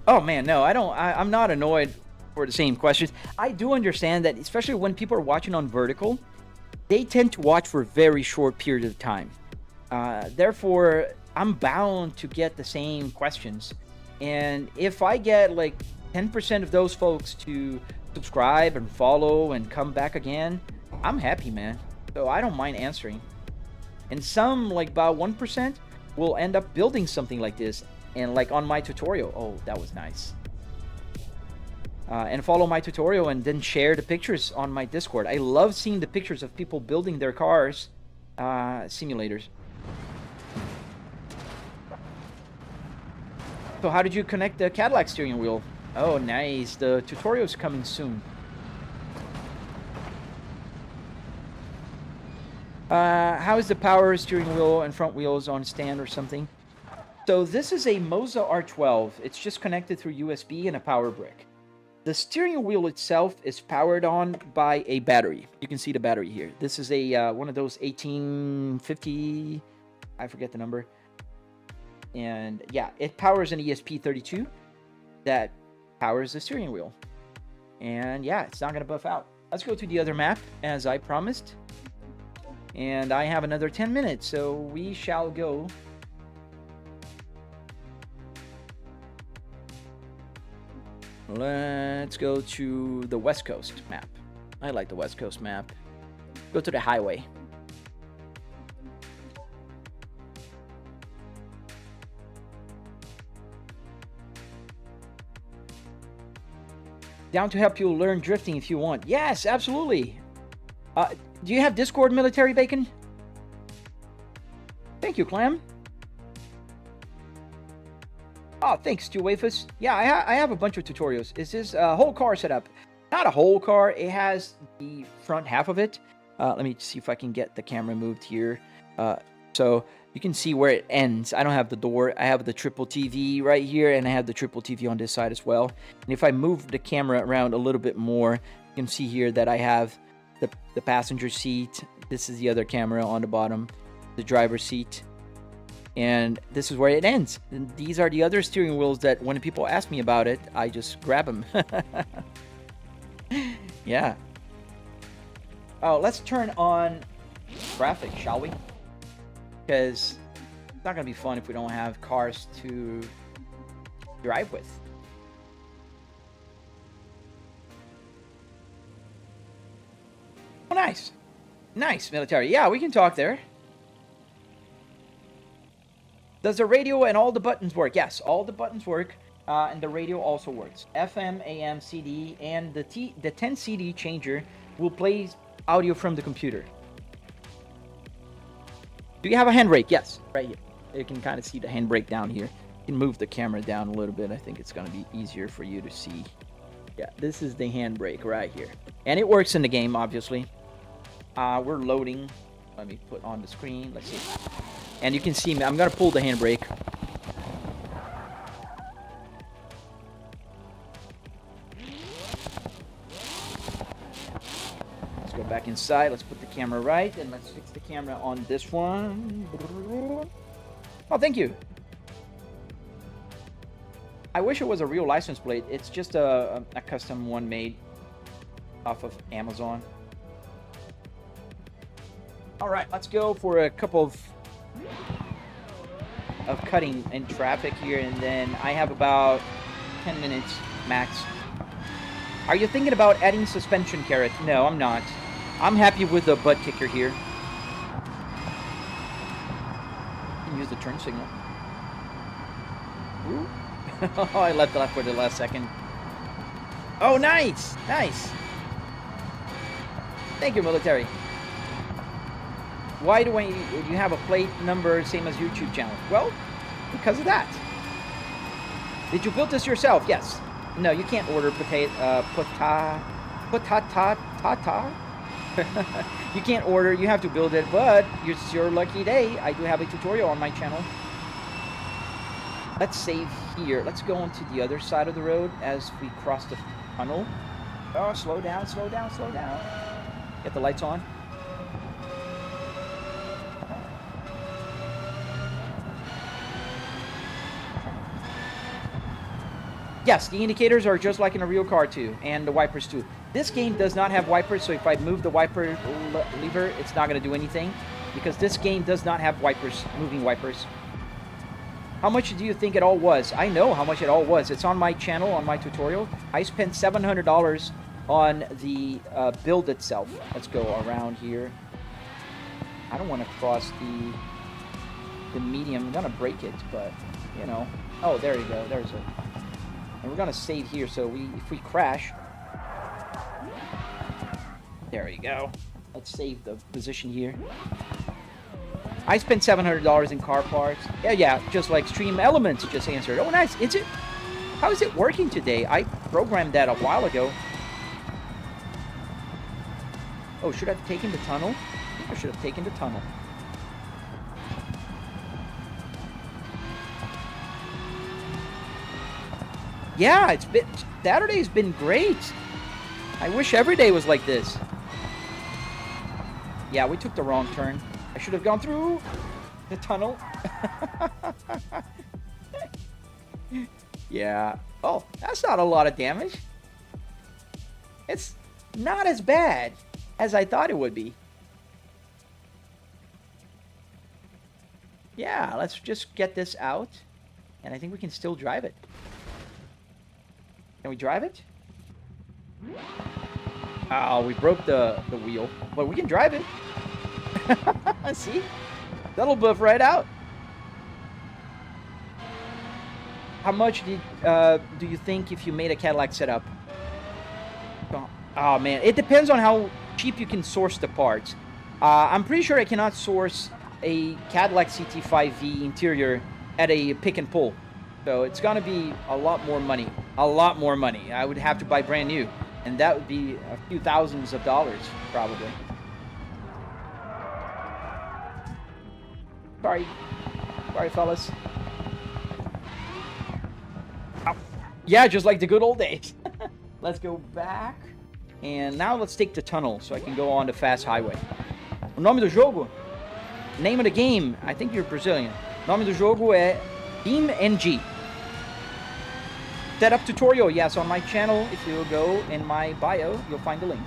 Oh man, no, I'm not annoyed for the same questions. I do understand that, especially when people are watching on vertical, they tend to watch for a very short period of time. Therefore, I'm bound to get the same questions. And if I get like 10% of those folks to subscribe and follow and come back again, I'm happy, man. So I don't mind answering. And some, like about 1%, will end up building something like this. And like on my tutorial, oh, that was nice. And follow my tutorial and then share the pictures on my Discord. I love seeing the pictures of people building their cars, simulators. So how did you connect the Cadillac steering wheel? Oh, nice. The tutorial is coming soon. How is the power steering wheel and front wheels on stand or something? So this is a Moza R12. It's just connected through USB and a power brick. The steering wheel itself is powered on by a battery. You can see the battery here. This is a one of those 1850, I forget the number. And yeah, it powers an ESP32 that powers the steering wheel. And yeah, it's not gonna buff out. Let's go to the other map as I promised. And I have another 10 minutes, so we shall go. Let's go to the West Coast map. I like the West Coast map. Go to the highway. Down to help you learn drifting if you want. Yes, absolutely. Do you have Discord, Military Bacon? Thank you, Clam. Oh, thanks, Stu Wafus. Yeah, I have a bunch of tutorials. This is a whole car setup. Not a whole car. It has the front half of it. Let me see if I can get the camera moved here. So you can see where it ends. I don't have the door. I have the triple TV right here, and I have the triple TV on this side as well. And if I move the camera around a little bit more, you can see here that I have the passenger seat. This is the other camera on the bottom, the driver's seat. And this is where it ends. And these are the other steering wheels that when people ask me about it, I just grab them. Yeah. Oh, let's turn on traffic, shall we? Because it's not going to be fun if we don't have cars to drive with. Oh, nice. Nice, military. Yeah, we can talk there. Does the radio and all the buttons work? Yes, all the buttons work, and the radio also works. FM, AM, CD, and the 10 CD changer will play audio from the computer. Do you have a handbrake? Yes, right here. You can kind of see the handbrake down here. You can move the camera down a little bit. I think it's going to be easier for you to see. Yeah, this is the handbrake right here. And it works in the game, obviously. We're loading. Let me put on the screen. Let's see. And you can see me. I'm going to pull the handbrake. Let's go back inside. Let's put the camera right. And let's fix the camera on this one. Oh, thank you. I wish it was a real license plate. It's just a custom one made off of Amazon. All right, let's go for a couple of cutting in traffic here, and then I have about 10 minutes max. Are you thinking about adding suspension, Carrot? No, I'm not. I'm happy with the butt kicker here. Use the turn signal. Ooh. Oh, I left for the last second. Oh, nice! Nice! Thank you, military. Why do you have a plate number same as YouTube channel? Well, because of that. Did you build this yourself? Yes. No, you can't order potata. You can't order, you have to build it, but it's your lucky day. I do have a tutorial on my channel. Let's save here. Let's go onto the other side of the road as we cross the tunnel. Oh, slow down, slow down, slow down. Get the lights on. Yes, the indicators are just like in a real car too, and the wipers too. This game does not have wipers, so if I move the wiper lever, it's not going to do anything, because this game does not have wipers, moving wipers. How much do you think it all was? I know how much it all was. It's on my channel, on my tutorial. I spent $700 on the build itself. Let's go around here. I don't want to cross the medium. I'm going to break it, but, you know. Oh, there you go. There's it. And we're going to save here, so if we crash... There you go. Let's save the position here. I spent $700 in car parts. Yeah, just like Stream Elements just answered. Oh, nice. Is it? How is it working today? I programmed that a while ago. Oh, should I have taken the tunnel? I think I should have taken the tunnel. Yeah, Saturday's been great. I wish every day was like this. Yeah, we took the wrong turn. I should have gone through the tunnel. Yeah. Oh, that's not a lot of damage. It's not as bad as I thought it would be. Yeah, let's just get this out. And I think we can still drive it. Can we drive it? Oh, we broke the wheel. But we can drive it. See? That'll buff right out. How much do you think if you made a Cadillac setup? Oh, man. It depends on how cheap you can source the parts. I'm pretty sure I cannot source a Cadillac CT5V interior at a pick and pull. So it's going to be a lot more money. A lot more money. I would have to buy brand new. And that would be a few thousands of dollars, probably. Sorry, fellas. Ow. Yeah, just like the good old days. Let's go back. And now let's take the tunnel so I can go on the fast highway. O nome do jogo? Name of the game. I think you're Brazilian. O nome do jogo é BeamNG. Setup tutorial. Yes, on my channel. If you go in my bio, you'll find the link.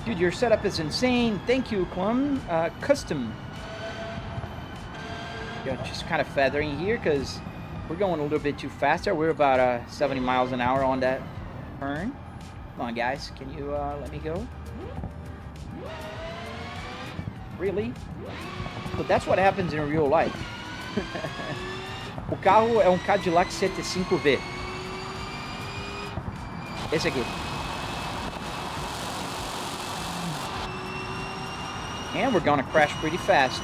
Dude, your setup is insane. Thank you, Clum. Custom. Yeah, just kind of feathering here because we're going a little bit too faster. We're about 70 miles an hour on that turn. Come on, guys. Can you let me go? Really? But that's what happens in real life. O carro é Cadillac 75V. Esse aqui. And we're gonna crash pretty fast.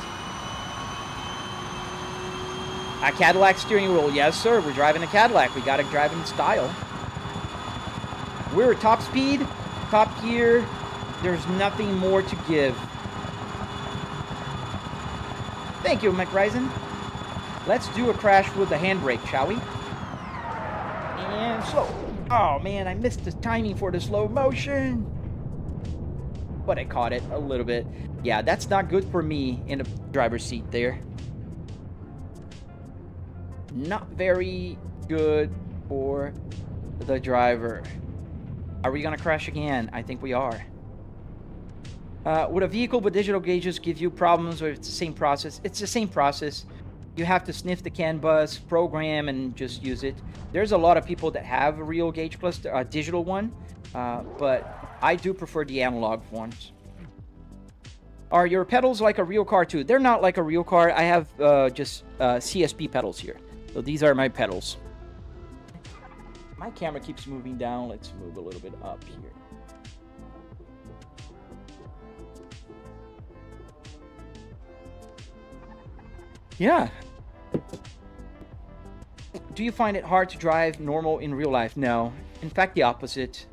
A Cadillac steering wheel. Yes, sir. We're driving a Cadillac. We gotta drive in style. We're top speed, top gear. There's nothing more to give. Thank you, McRisen. Let's do a crash with the handbrake, shall we? And slow. Oh, man, I missed the timing for the slow motion. But I caught it a little bit. Yeah, that's not good for me in the driver's seat there. Not very good for the driver. Are we gonna crash again? I think we are. Would a vehicle with digital gauges give you problems, or it's the same process? It's the same process. You have to sniff the CAN bus, program, and just use it. There's a lot of people that have a real gauge plus a digital one, but I do prefer the analog ones. Are your pedals like a real car too? They're not like a real car. I have just CSP pedals here. So these are my pedals. My camera keeps moving down. Let's move a little bit up here. Yeah. Do you find it hard to drive normal in real life? No. In fact, the opposite.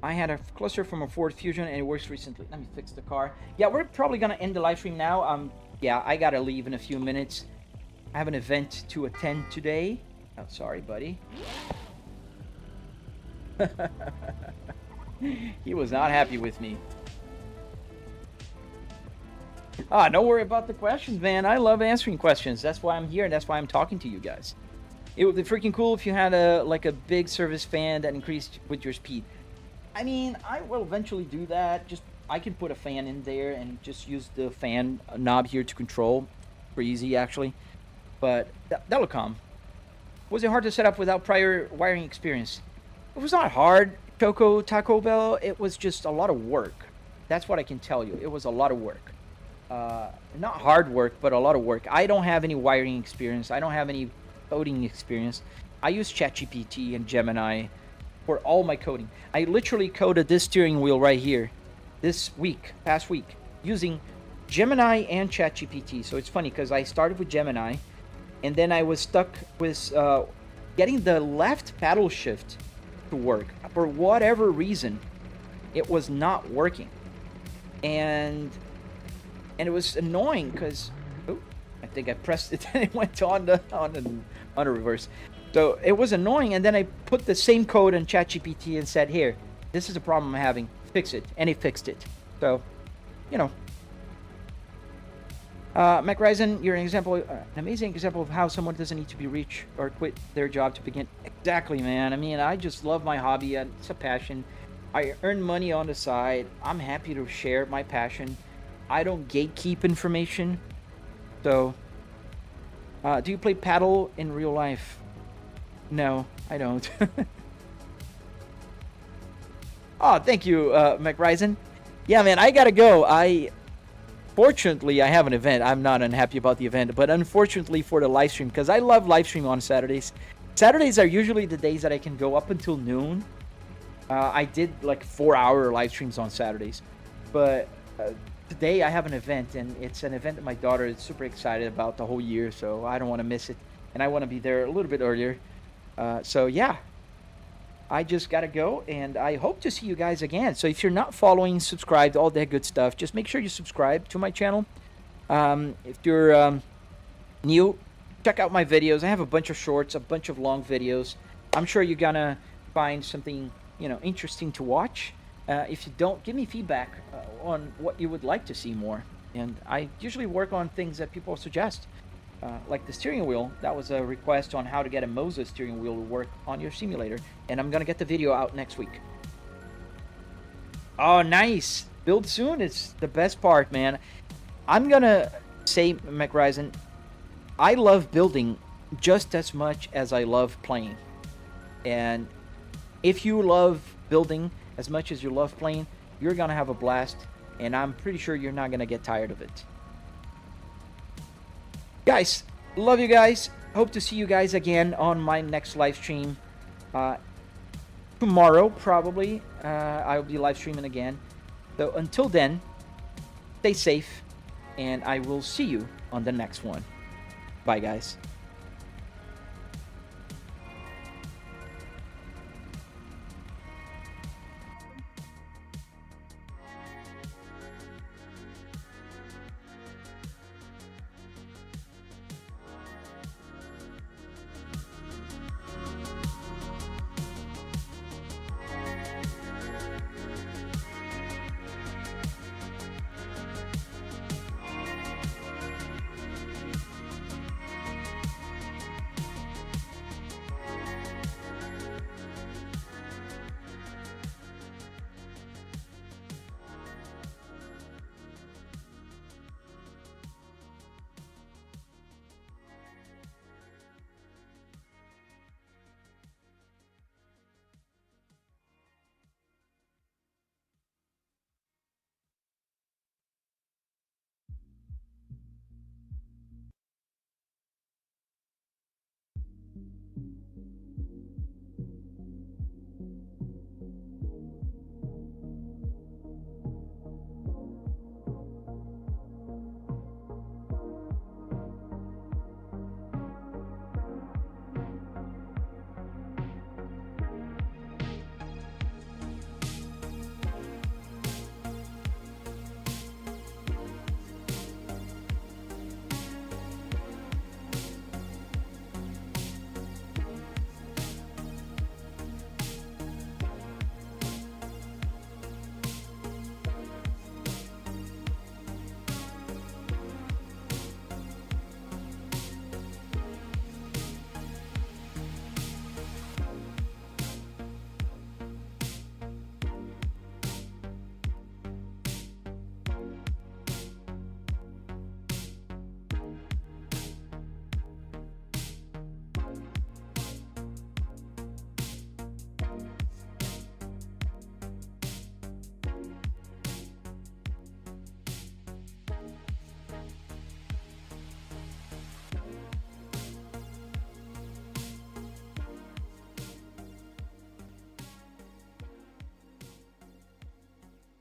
I had a cluster from a Ford Fusion and it works recently. Let me fix the car. Yeah, we're probably gonna end the live stream now. Yeah, I gotta leave in a few minutes. I have an event to attend today. Oh, sorry, buddy. He was not happy with me. Don't worry about the questions, man. I love answering questions. That's why I'm here, and that's why I'm talking to you guys. It would be freaking cool if you had a big service fan that increased with your speed. I mean, I will eventually do that. Just I can put a fan in there and just use the fan knob here to control. Pretty easy, actually. But that'll come. Was it hard to set up without prior wiring experience? It was not hard, Choco Taco Bell. It was just a lot of work. That's what I can tell you. It was a lot of work. Not hard work, but a lot of work. I don't have any wiring experience. I don't have any coding experience. I use ChatGPT and Gemini for all my coding. I literally coded this steering wheel right here this week, past week, using Gemini and ChatGPT. So it's funny because I started with Gemini, and then I was stuck with getting the left paddle shift to work. For whatever reason, it was not working. And it was annoying because I think I pressed it and it went on a reverse. So it was annoying, and then I put the same code in ChatGPT and said, "Here, this is a problem I'm having. Fix it," and it fixed it. So, you know. Mac Ryzen, you're an amazing example of how someone doesn't need to be rich or quit their job to begin. Exactly, man. I mean, I just love my hobby. It's a passion. I earn money on the side. I'm happy to share my passion. I don't gatekeep information. So, do you play paddle in real life? No, I don't. Oh, thank you, Mac Ryzen. Yeah, man, I gotta go. Fortunately, I have an event. I'm not unhappy about the event, but unfortunately for the live stream, because I love live stream on Saturdays. Saturdays are usually the days that I can go up until noon. I did like 4-hour live streams on Saturdays, but today I have an event, and it's an event that my daughter is super excited about the whole year, so I don't want to miss it, and I want to be there a little bit earlier. So yeah, I just gotta go, and I hope to see you guys again. So if you're not following, subscribed, all that good stuff, just make sure you subscribe to my channel. If you're new, check out my videos. I have a bunch of shorts, a bunch of long videos. I'm sure you're gonna find something, interesting to watch. If you don't, give me feedback on what you would like to see more. And I usually work on things that people suggest. Like the steering wheel, that was a request on how to get a Moza steering wheel to work on your simulator, and I'm gonna get the video out next week. Oh, nice! Build soon is the best part, man. I'm gonna say, Mac Ryzen, I love building just as much as I love playing. And if you love building as much as you love playing, you're gonna have a blast, and I'm pretty sure you're not gonna get tired of it. Guys, love you guys. Hope to see you guys again on my next live stream. Tomorrow, probably, I'll be live streaming again. So until then, stay safe, and I will see you on the next one. Bye, guys.